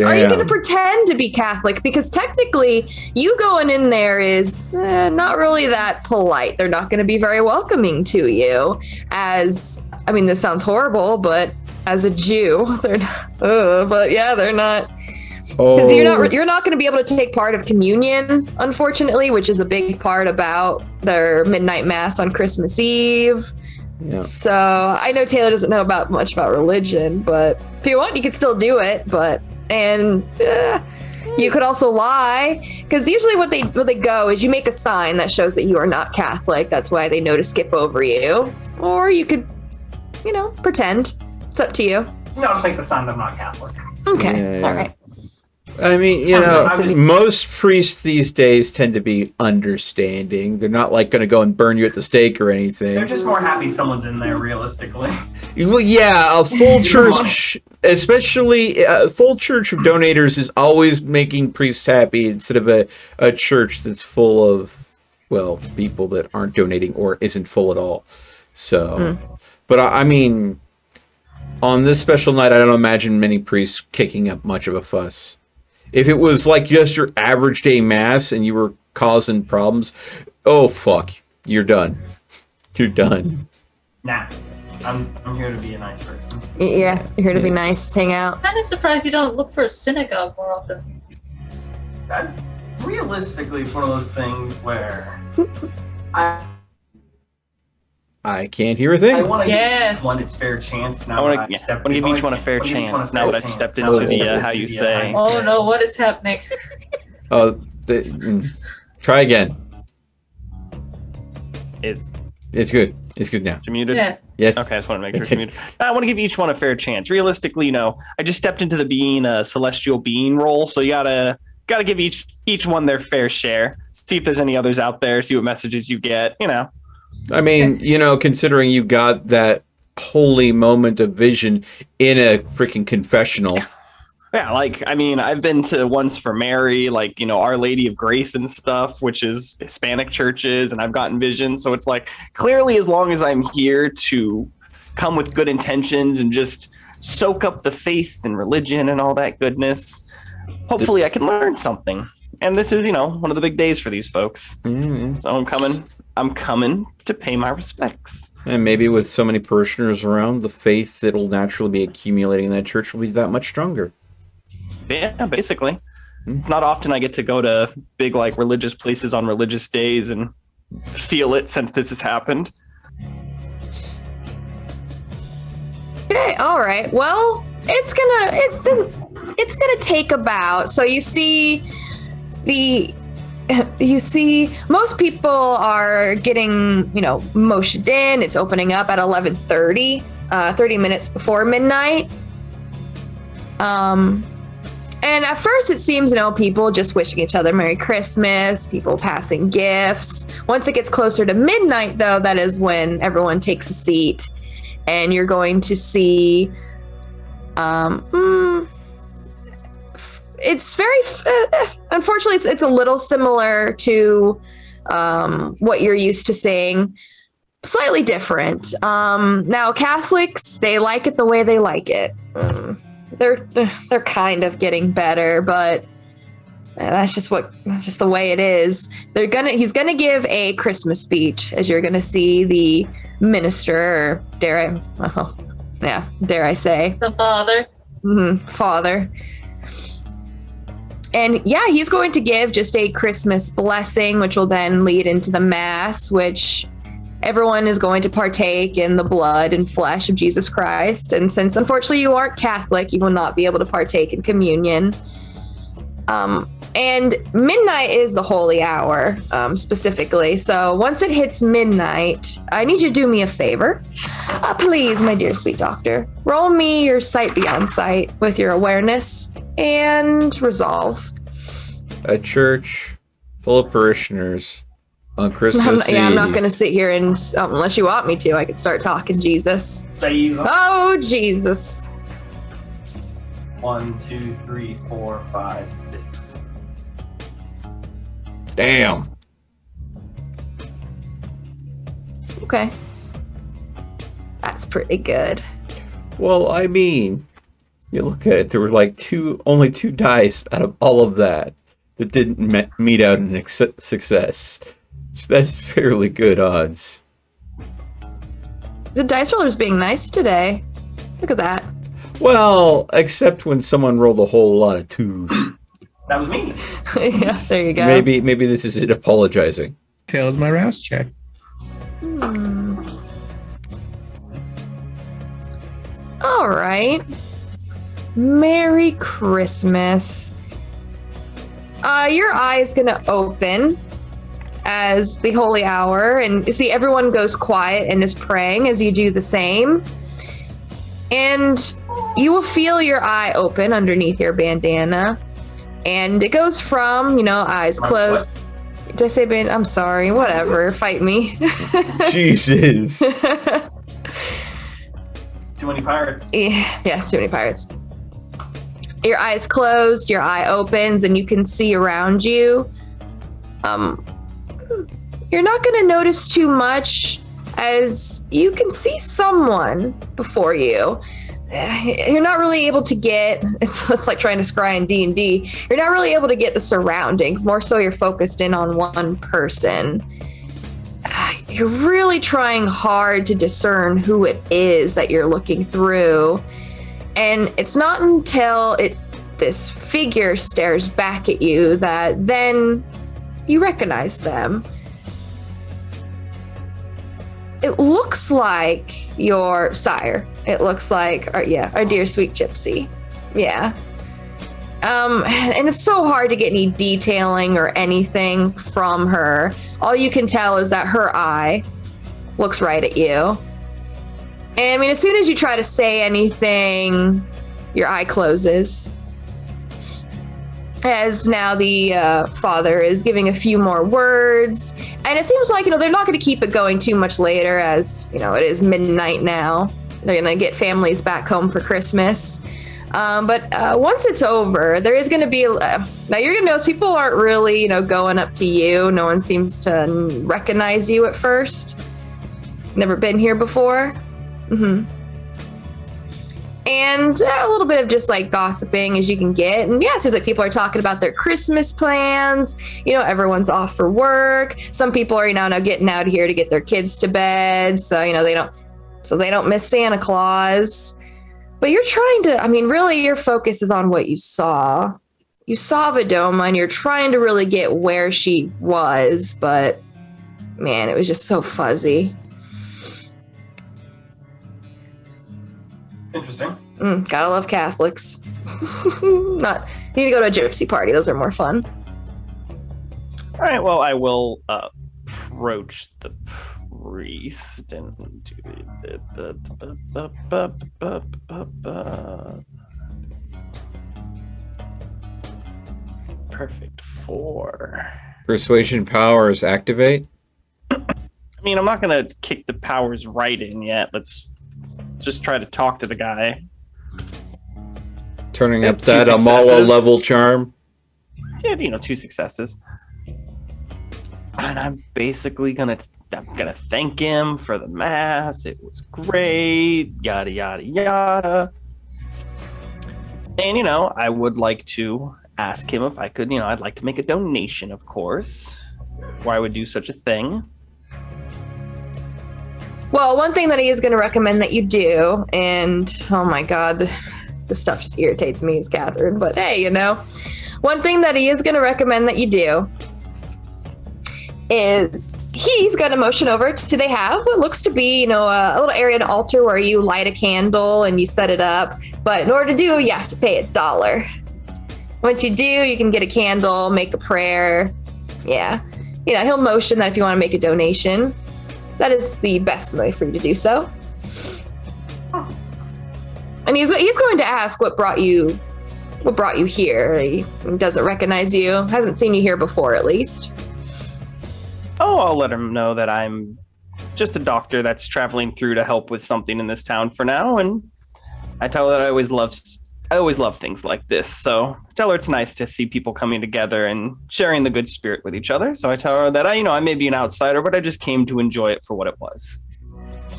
Are you damn. going to pretend to be Catholic? Because technically, you going in there is not really that polite. They're not going to be very welcoming to you. I mean, this sounds horrible, but as a Jew, they're not. But yeah, they're not. Because you're not going to be able to take part of communion, unfortunately, which is a big part about their midnight mass on Christmas Eve. Yeah. So I know Taylor doesn't know much about religion, but if you want, you can still do it. But And you could also lie, because usually what they go is you make a sign that shows that you are not Catholic. That's why they know to skip over you. Or you could, pretend. It's up to you. No, I'll take the sign that I'm not Catholic. Okay, Yeah. all right. I mean, most priests these days tend to be understanding. They're not like going to go and burn you at the stake or anything. They're just more happy someone's in there, realistically. Well, yeah, a full church, especially a full church of donators, is always making priests happy instead of a church that's full of, people that aren't donating or isn't full at all. So, but I mean, on this special night, I don't imagine many priests kicking up much of a fuss. If it was like just your average day mass and you were causing problems, oh fuck, you're done. You're done. Nah, I'm here to be a nice person. Yeah, you're here to be nice, just hang out. Kind of surprised you don't look for a synagogue more often. Realistically, it's one of those things where I can't hear a I thing. want to Yeah. give each one its fair chance. I Now want that to give each one a fair chance. Now that I've stepped into the how you say. Oh no, what is happening? Try again. Is It's good. It's good now. you muted? Yeah. Yes. Okay, I just want to make sure you're muted. I want to give each one a fair chance. Realistically, I just stepped into the being a celestial being role, so you gotta give each one their fair share. See if there's any others out there. See what messages you get. I mean, considering you got that holy moment of vision in a freaking confessional. Yeah, I've been to ones for Mary, Our Lady of Grace and stuff, which is Hispanic churches, and I've gotten visions. So it's clearly, as long as I'm here to come with good intentions and just soak up the faith and religion and all that goodness, hopefully I can learn something. And this is, one of the big days for these folks. Mm-hmm. So I'm coming to pay my respects. And maybe with so many parishioners around, the faith that'll naturally be accumulating in that church will be that much stronger. Yeah, basically. It's not often I get to go to big religious places on religious days and feel it since this has happened. Okay, all right. Well, it's gonna take about. So you see most people are getting motioned in. It's opening up at 11:30, 30 minutes before midnight. And at first it seems, people just wishing each other Merry Christmas, people passing gifts. Once it gets closer to midnight, though, that is when everyone takes a seat, and you're going to see it's very unfortunately it's a little similar to what you're used to seeing, slightly different. Now Catholics, they like it the way they like it. They're kind of getting better, but that's just the way it is. He's gonna give a Christmas speech, as you're gonna see the minister, or dare I say, The father. father. And yeah, he's going to give just a Christmas blessing, which will then lead into the Mass, which everyone is going to partake in the blood and flesh of Jesus Christ. And since unfortunately you aren't Catholic, you will not be able to partake in communion. And midnight is the holy hour, specifically. So once it hits midnight, I need you to do me a favor. Please, my dear sweet doctor, roll me your sight beyond sight with your awareness and resolve. A church full of parishioners on Christmas Eve. I'm not going to sit here and, unless you want me to, I could start talking Jesus. Oh, Jesus. 1, 2, 3, 4, 5, 6. Damn. Okay. That's pretty good. Well, I mean, you look at it, there were only two dice out of all of that didn't meet out in success. So that's fairly good odds. The dice roller's being nice today. Look at that. Well, except when someone rolled a whole lot of twos. That was me. Yeah, there you go. Maybe this is it apologizing. Fails my rouse check. All right. Merry Christmas. Your eye is gonna open as the holy hour, and you see everyone goes quiet and is praying as you do the same. And you will feel your eye open underneath your bandana. And it goes from, eyes closed. Did I say band? I'm sorry. Whatever. Fight me. Jesus. Too many pirates. Yeah, too many pirates. Your eyes closed, your eye opens, and you can see around you. You're not going to notice too much as you can see someone before you. You're not really able to get, it's like trying to scry in D&D. You're not really able to get the surroundings. More so you're focused in on one person. You're really trying hard to discern who it is that you're looking through. And it's not until this figure stares back at you that then you recognize them. It looks like your sire. It looks like, our dear sweet gypsy. Yeah. And it's so hard to get any detailing or anything from her. All you can tell is that her eye looks right at you. And I mean, as soon as you try to say anything, your eye closes. As now the father is giving a few more words. And it seems like, they're not going to keep it going too much later as, it is midnight now. They're going to get families back home for Christmas. But once it's over, there is going to be, now you're going to notice people aren't really, going up to you. No one seems to recognize you at first. Never been here before. Mm-hmm. And a little bit of just like gossiping as you can get. And yeah, it seems like people are talking about their Christmas plans. Everyone's off for work. Some people are, now getting out of here to get their kids to bed. So, they don't miss Santa Claus. But you're trying to, really your focus is on what you saw. You saw Vidoma and you're trying to really get where she was, but man, it was just so fuzzy. Interesting. Gotta love Catholics. You need to go to a gypsy party. Those are more fun. All right. Well, I will approach the priest and do perfect 4. Persuasion powers activate. I'm not gonna kick the powers right in yet. Let's just try to talk to the guy. Turning up 2 that successes. Amala level charm. Yeah, 2 successes. And I'm basically gonna thank him for the mass. It was great. Yada yada yada. And I would like to ask him if I could. I'd like to make a donation, of course. Why I would do such a thing. Well, one thing that he is going to recommend that you do, and oh my god, the stuff just irritates me as Catherine, but hey, one thing that he is going to recommend that you do is he's going to motion over to, they have what looks to be, a little area, an altar where you light a candle and you set it up, but in order to do, you have to pay $1. Once you do, you can get a candle, make a prayer. Yeah. He'll motion that if you want to make a donation, that is the best way for you to do so. And he's going to ask what brought you here. He doesn't recognize you, hasn't seen you here before at least. Oh, I'll let him know that I'm just a doctor that's traveling through to help with something in this town for now, and I tell her that I always love things like this. So I tell her it's nice to see people coming together and sharing the good spirit with each other. So I tell her that I may be an outsider, but I just came to enjoy it for what it was.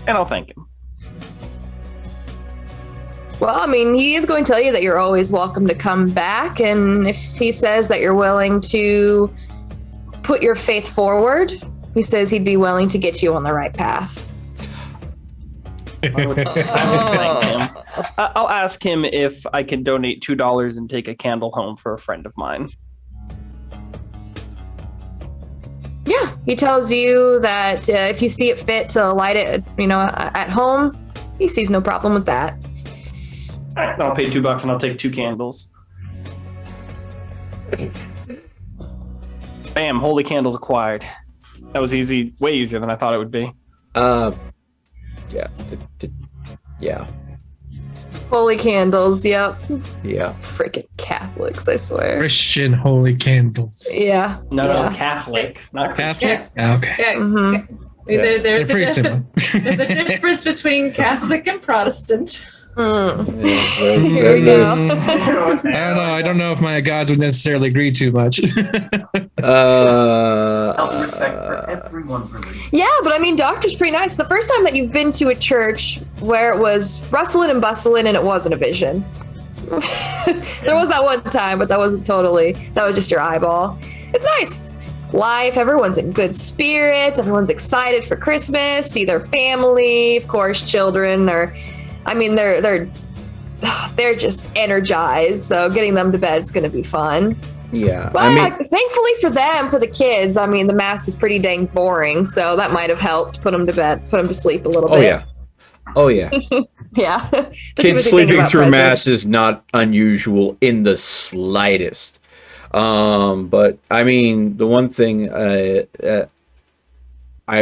And I'll thank him. Well, he is going to tell you that you're always welcome to come back. And if he says that you're willing to put your faith forward, he says he'd be willing to get you on the right path. I would thank him. I'll ask him if I can donate $2 and take a candle home for a friend of mine. Yeah, he tells you that if you see it fit to light it, at home, he sees no problem with that. All right, I'll pay $2 and I'll take 2 candles. Bam! Holy candles acquired. That was easy, way easier than I thought it would be. Yeah. Yeah. Holy candles, yep. Yeah. Freaking Catholics, I swear. Christian holy candles. Yeah. No, yeah. Catholic, not Christian. Catholic? Okay. Yeah, Mhm. Yeah. There's, They're a pretty dif- similar. there's a difference between Catholic and Protestant. Mm. Yeah, Here we go. I don't know if my gods would necessarily agree too much. Health respect for everyone's religion. Yeah, but I mean, Doctor's pretty nice. The first time that you've been to a church where it was rustling and bustling and it wasn't a vision. There was that one time, but that wasn't totally. That was just your eyeball. It's nice. Life, everyone's in good spirits. Everyone's excited for Christmas. See their family, of course, children. They're just energized. So getting them to bed is going to be fun. Yeah. But I mean, thankfully for them, for the kids, I mean, the mass is pretty dang boring. So that might have helped put them to bed, put them to sleep a little oh bit. yeah. Oh yeah. Yeah. That's what they Kids think sleeping about through presents. mass is not unusual in the slightest. But I mean, the one thing I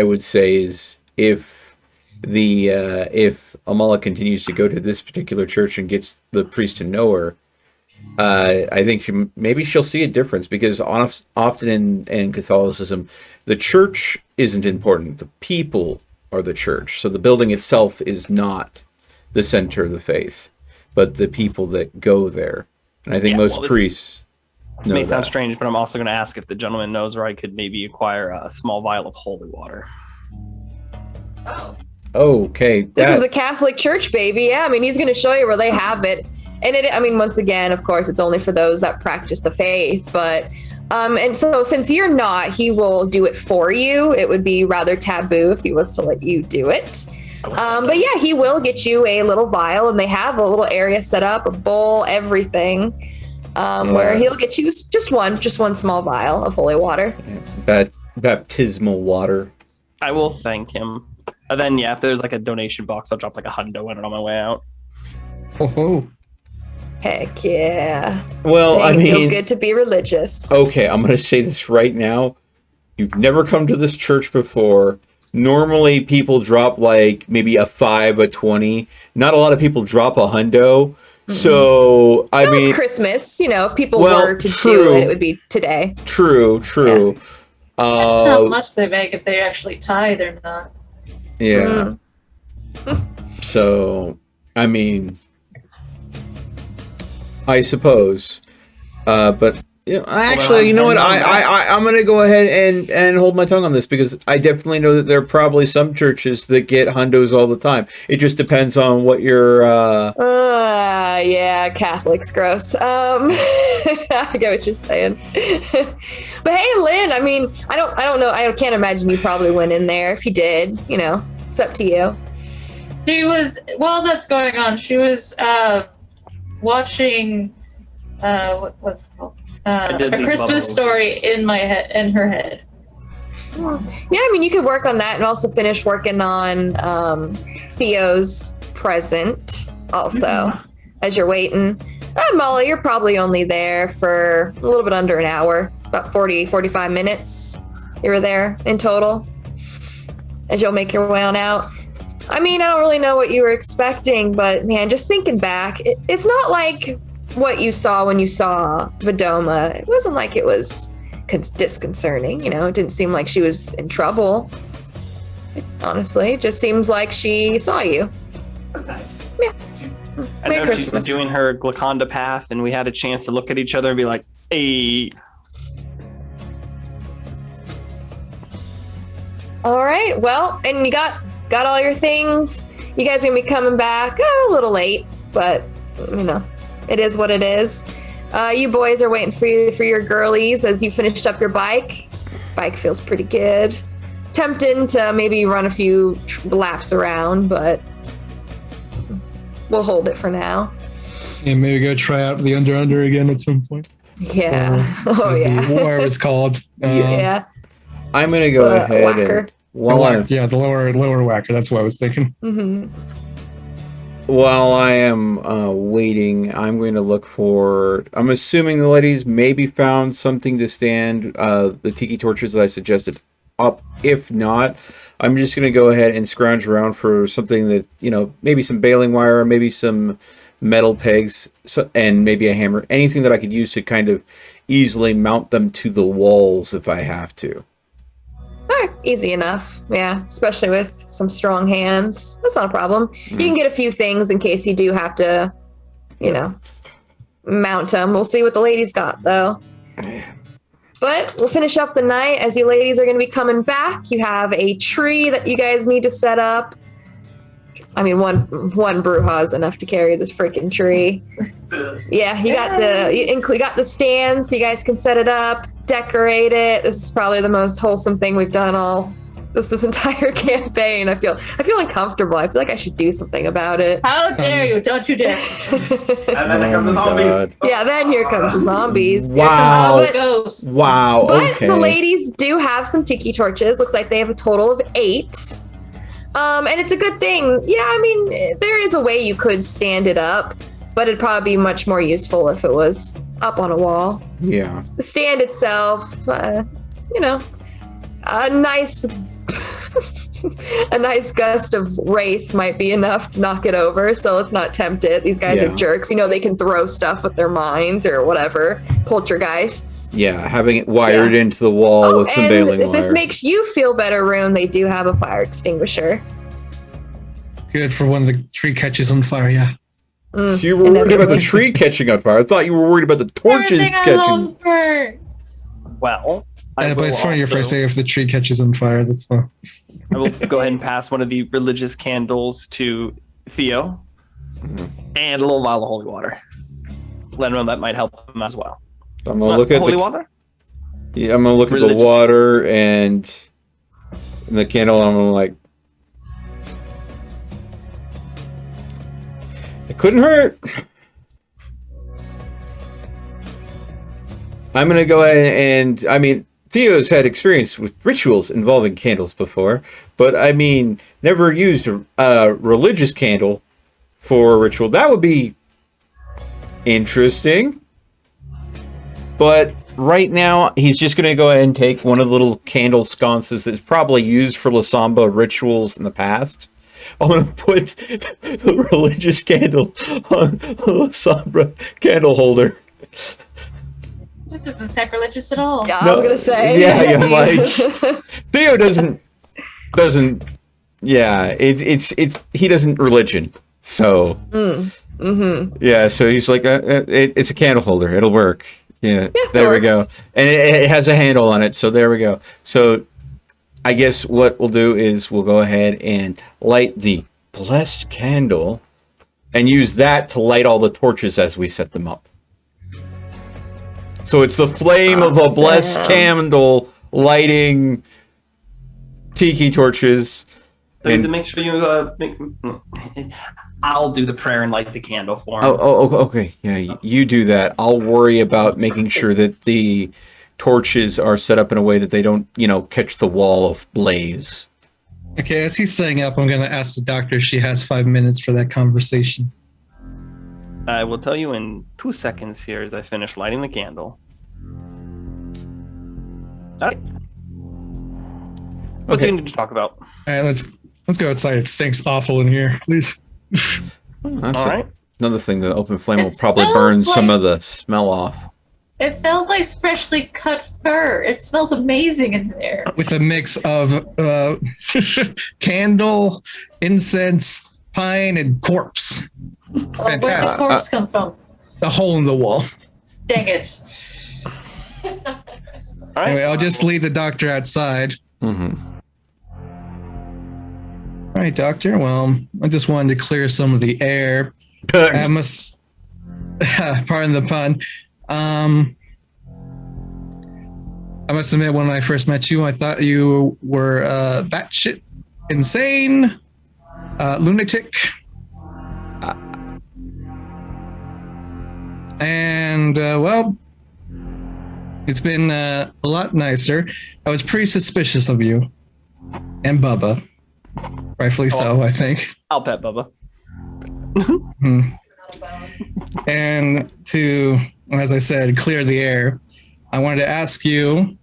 would say is if Amala continues to go to this particular church and gets the priest to know her, I think maybe she'll see a difference, because often in Catholicism, the church isn't important. The people are the church. So the building itself is not the center of the faith, but the people that go there. And I think Yeah, most well, priests This know may sound that. strange, but I'm also going to ask if the gentleman knows where I could maybe acquire a small vial of holy water. Okay. This is a Catholic church, baby. Yeah, I mean, he's going to show you where they have it. And I mean, once again, of course, it's only for those that practice the faith. But, and so since you're not, he will do it for you. It would be rather taboo if he was to let you do it. But yeah, he will get you a little vial, and they have a little area set up, a bowl, everything, where he'll get you just one small vial of holy water. Baptismal water. I will thank him. And then, yeah, if there's like a donation box, I'll drop like $100 in it on my way out. Oh, Heck yeah. Well, Dang, I it mean, feels good to be religious. okay, I'm going to say this right now. You've never come to this church before. Normally, people drop like maybe a 5, a 20. Not a lot of people drop a hundo. So, I Well, mean, it's Christmas. You know, if people Well, were to true. do it, it would be today. true. That's how much they make if they actually tithe or not. Yeah. So, I mean, I suppose. But you know, actually, you know what? I'm gonna go ahead and hold my tongue on this, because I definitely know that there are probably some churches that get hundos all the time. It just depends on what your Yeah, Catholics, gross. I get what you're saying. But hey, Lynn, I mean, I don't know. I can't imagine you probably went in there. If you did, you know, it's up to you. She was, while that's going on, she was watching, what's it called? A Deadly Christmas Bubble. Story in her head. Yeah, I mean, you could work on that and also finish working on Theo's present also as you're waiting. Molly, you're probably only there for a little bit under an hour, about 45 minutes. You were there in total as you'll make your way on out. I mean, I don't really know what you were expecting, but man, just thinking back, it's not like what you saw when you saw Vidoma. It wasn't like it was disconcerting, you know. It didn't seem like she was in trouble. Honestly, it just seems like she saw you. That's nice. I Merry know she was Christmas. doing her Glaconda path, and we had a chance to look at each other and be like, hey. All right, well, and you got all your things. You guys are gonna be coming back a little late, but you know, it is what it is. You boys are waiting for your girlies as you finished up your bike. Bike feels pretty good. Tempting to maybe run a few laps around, but we'll hold it for now. yeah, maybe go try out the Under again at some point. Yeah. Oh The- yeah. whatever it's called. Yeah. I'm gonna go ahead Whacker. and while I'm The lower whacker. That's what I was thinking. Mm-hmm. while I am waiting, I'm going to look for. I'm assuming the ladies maybe found something to stand the tiki torches that I suggested up. If not, I'm just going to go ahead and scrounge around for something that, maybe some baling wire, maybe some metal pegs, and maybe a hammer. Anything that I could use to kind of easily mount them to the walls if I have to. Easy enough. Yeah, especially with some strong hands. That's not a problem. You can get a few things in case you do have to, mount them. We'll see what the ladies got, though. But we'll finish up the night. As you ladies are going to be coming back, you have a tree that you guys need to set up. I mean, one Bruja is enough to carry this freaking tree. Yeah, you got the stands, so you guys can set it up, decorate it. This is probably the most wholesome thing we've done all this entire campaign. I feel uncomfortable. I feel like I should do something about it. How dare you? Don't you dare! And then here come the zombies. Yeah, then here comes the zombies. Wow. Here comes the ghosts. Wow. But Okay. the ladies do have some tiki torches. Looks like they have a total of 8. And it's a good thing. Yeah, I mean, there is a way you could stand it up, but it'd probably be much more useful if it was up on a wall. Yeah. The stand itself, a nice a nice gust of wraith might be enough to knock it over, so let's not tempt it. These guys Yeah. are jerks. They can throw stuff with their minds or whatever. Poltergeists. Yeah, having it wired into the wall with some and baling if wire. this makes you feel better, Rune, they do have a fire extinguisher. Good for when the tree catches on fire. Yeah. You were worried about the tree catching on fire. I thought you were worried about the torches Everything I catching. love burn. Well, I But it's will funny if I also- say if the tree catches on fire. That's the. I will go ahead and pass one of the religious candles to Theo and a little vial of holy water. Let him know that might help him as well. I'm gonna look at holy the water. Yeah, I'm gonna look at the Religious- water and the candle. And I'm gonna like, it couldn't hurt. I'm gonna go ahead and I mean, Theo's had experience with rituals involving candles before, but I mean, never used a religious candle for a ritual. That would be interesting. But right now, he's just going to go ahead and take one of the little candle sconces that's probably used for La Samba rituals in the past. I'm going to put the religious candle on the La Samba candle holder. This isn't sacrilegious at all. Yeah, I was gonna say. Yeah, I'm like, Theo doesn't. Yeah, it's he doesn't religion. So yeah, so he's like, it's a candle holder. It'll work. Yeah, there we go. And it has a handle on it. So there we go. So I guess what we'll do is we'll go ahead and light the blessed candle and use that to light all the torches as we set them up. So it's the flame of a blessed candle lighting tiki torches. And to make sure you I'll do the prayer and light the candle for him. Oh, okay. Yeah, you do that. I'll worry about making sure that the torches are set up in a way that they don't, catch the wall of blaze. Okay, as he's setting up, I'm going to ask the doctor if she has 5 minutes for that conversation. I will tell you in 2 seconds here as I finish lighting the candle. All right. What do you need to talk about? All right, let's go outside. It stinks awful in here, please. That's All right. another thing. The open flame will It probably smells burn some like- of the smell off. It smells like freshly cut fur. It smells amazing in there. With a mix of candle, incense, pine, and corpse. Where'd the Fantastic. corpse come from? A hole in the wall. Dang it. All right. Anyway, I'll just lead the doctor outside. Mm-hmm. All right, doctor. Well, I just wanted to clear some of the air. I must, pardon the pun. I must admit, when I first met you, I thought you were batshit insane, lunatic, and well, it's been a lot nicer. I was pretty suspicious of you and Bubba, rightfully so, I think. I'll pet Bubba. Mhm. And to, as I said, clear the air, I wanted to ask you,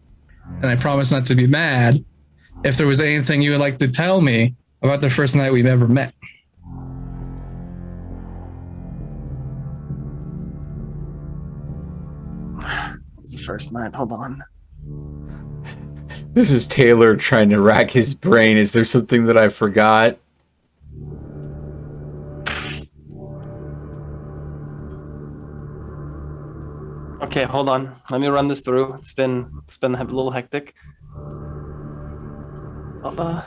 and I promise not to be mad, if there was anything you would like to tell me about the first night we've ever met. It's the first night. Hold on. This is Taylor trying to rack his brain. Is there something that I forgot? Okay, hold on. Let me run this through. It's been a little hectic. Bubba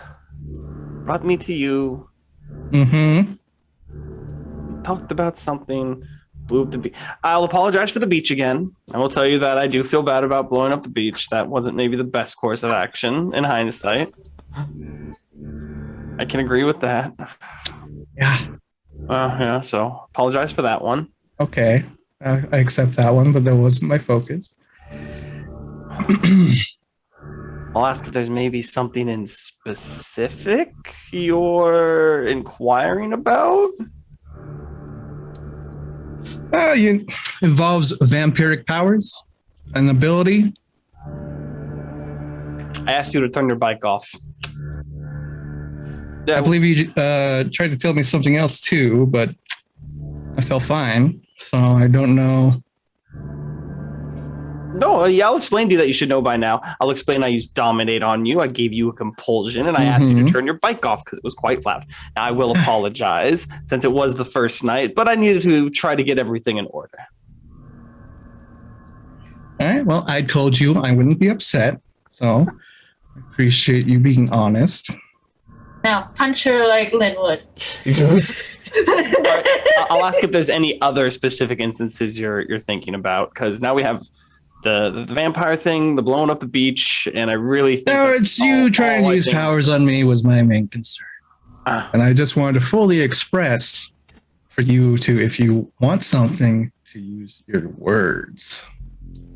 brought me to you. Mm-hmm. Talked about something. Blew up the beach. I'll apologize for the beach again. I will tell you that I do feel bad about blowing up the beach. That wasn't maybe the best course of action in hindsight. I can agree with that. Yeah. Yeah. So apologize for that one. Okay. I accept that one, but that wasn't my focus. I'll ask if there's maybe something in specific you're inquiring about. It involves vampiric powers, an ability. I asked you to turn your bike off. Yeah, I believe you tried to tell me something else too, but I felt fine. So I don't know. No, yeah, I'll explain to you that you should know by now. I'll explain I used dominate on you. I gave you a compulsion, and I asked you to turn your bike off because it was quite loud. Now, I will apologize since it was the first night, but I needed to try to get everything in order. All right. Well, I told you I wouldn't be upset, so I appreciate you being honest. Now, punch her like Lynn would. Right, I'll ask if there's any other specific instances you're thinking about, because now we have the vampire thing, the blowing up the beach, and I really think No, it's you trying to use powers on me was my main concern. And I just wanted to fully express for you to, if you want something, to use your words.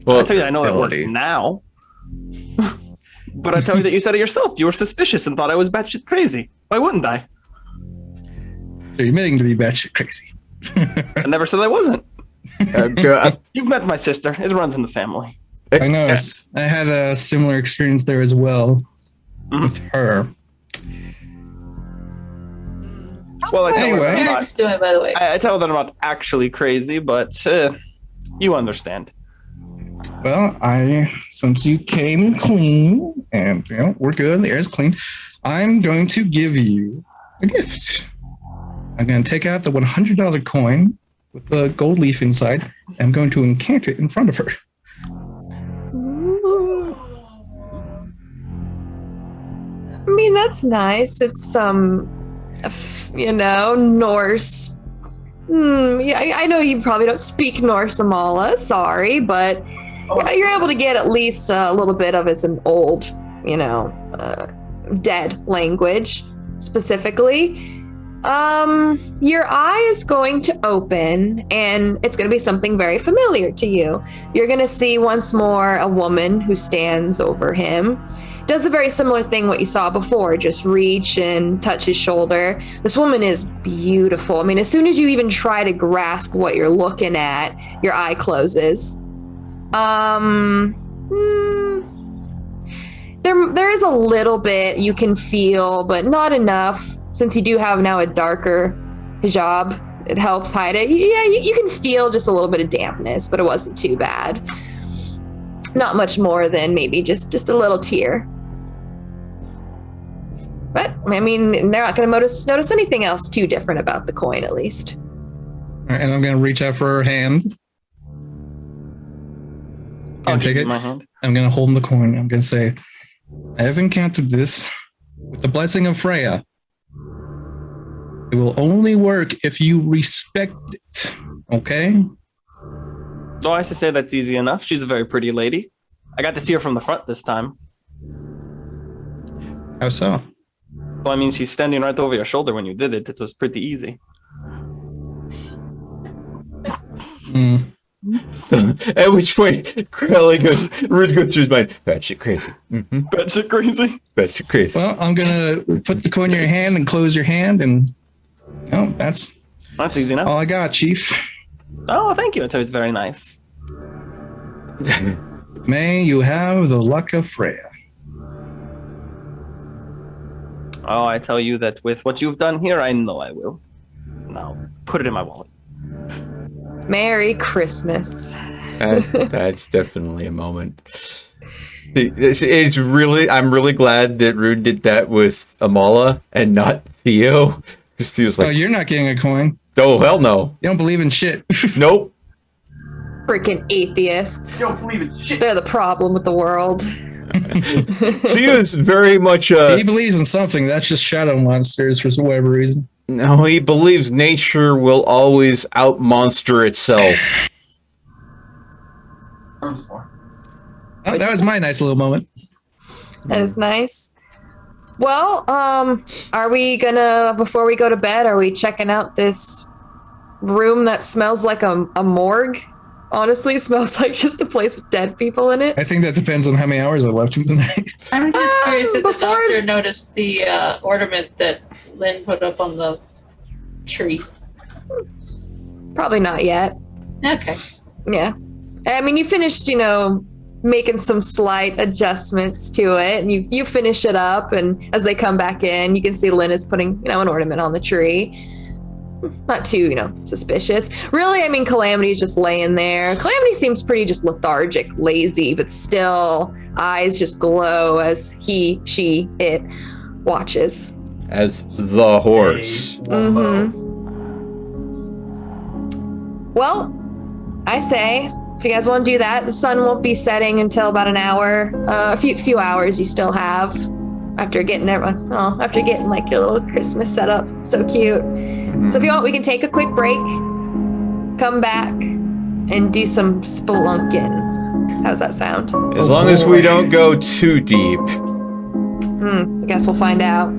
Well, I tell you, I know it ability. works now. But I tell you that you said it yourself. You were suspicious and thought I was batshit crazy. Why wouldn't I? So you're admitting to be batshit crazy. I never said I wasn't. You've met my sister. It runs in the family. I know. I had a similar experience there as well with her. Well, I tell Anyway. her that I'm Parents doing, by the way. I tell her that I'm not actually crazy, but you understand. Well, since you came clean and we're good, the air's clean, I'm going to give you a gift. I'm going to take out the $100 coin with the gold leaf inside, and I'm going to incant it in front of her. I mean, that's nice. It's Norse. Yeah, I know you probably don't speak Norse, Amala. Sorry, but you're able to get at least a little bit of it's an old, dead language specifically. Your eye is going to open, and it's going to be something very familiar to you. You're going to see once more a woman who stands over him. Does a very similar thing what you saw before, just reach and touch his shoulder. This woman is beautiful. I mean, as soon as you even try to grasp what you're looking at, your eye closes. There is a little bit you can feel, but not enough. Since you do have now a darker hijab, it helps hide it. Yeah, you can feel just a little bit of dampness, but it wasn't too bad. Not much more than maybe just a little tear. But I mean, they're not going to notice anything else too different about the coin, at least. And I'm going to reach out for her hand. I'll Take give you it. my hand. I'm going to hold the coin. I'm going to say, I have encountered this with the blessing of Freya. It will only work if you respect it. Okay? Oh, I should say that's easy enough. She's a very pretty lady. I got to see her from the front this time. How so? Well, I mean, she's standing right over your shoulder when you did it. It was pretty easy. At which point, Crowley goes through his mind. Batshit crazy. Mm-hmm. Batshit crazy. Batshit crazy. Well, I'm going to put the coin in your hand and close your hand, and that's That's easy enough. All I got, Chief. Oh, thank you. It's very nice. May you have the luck of Freya. Oh, I tell you that with what you've done here, I know I will. Now, put it in my wallet. Merry Christmas. That's definitely a moment. It's really, I'm really glad that Rune did that with Amala and not Theo. Because Theo's Oh, like, you're not getting a coin. oh, hell no. You don't believe in shit. Nope. Freaking atheists. You don't believe in shit. They're the problem with the world. Theo's very much He believes in something. That's just shadow monsters for whatever reason. no, he believes nature will always outmonster itself. I'm just more. Oh, that was my nice little moment. That is nice. Well, are we gonna, before we go to bed, are we checking out this room that smells like a morgue? Honestly, smells like just a place with dead people in it. I think that depends on how many hours I left in the night. I'm just curious if the before- doctor noticed the ornament that Lynn put up on the tree. Probably not yet. Okay. Yeah. I mean, you finished, making some slight adjustments to it, and you finish it up, and as they come back in, you can see Lynn is putting, an ornament on the tree. Not too, suspicious. Really, I mean, Calamity is just laying there. Calamity seems pretty just lethargic, lazy, but still eyes just glow as he, she, it watches. As the horse. Mm-hmm. Well, I say, if you guys want to do that, the sun won't be setting until about an hour. A few hours you still have after getting like a little Christmas setup. So cute. So if you want, we can take a quick break, come back, and do some spelunking. How's that sound? As long as we don't go too deep. I guess we'll find out.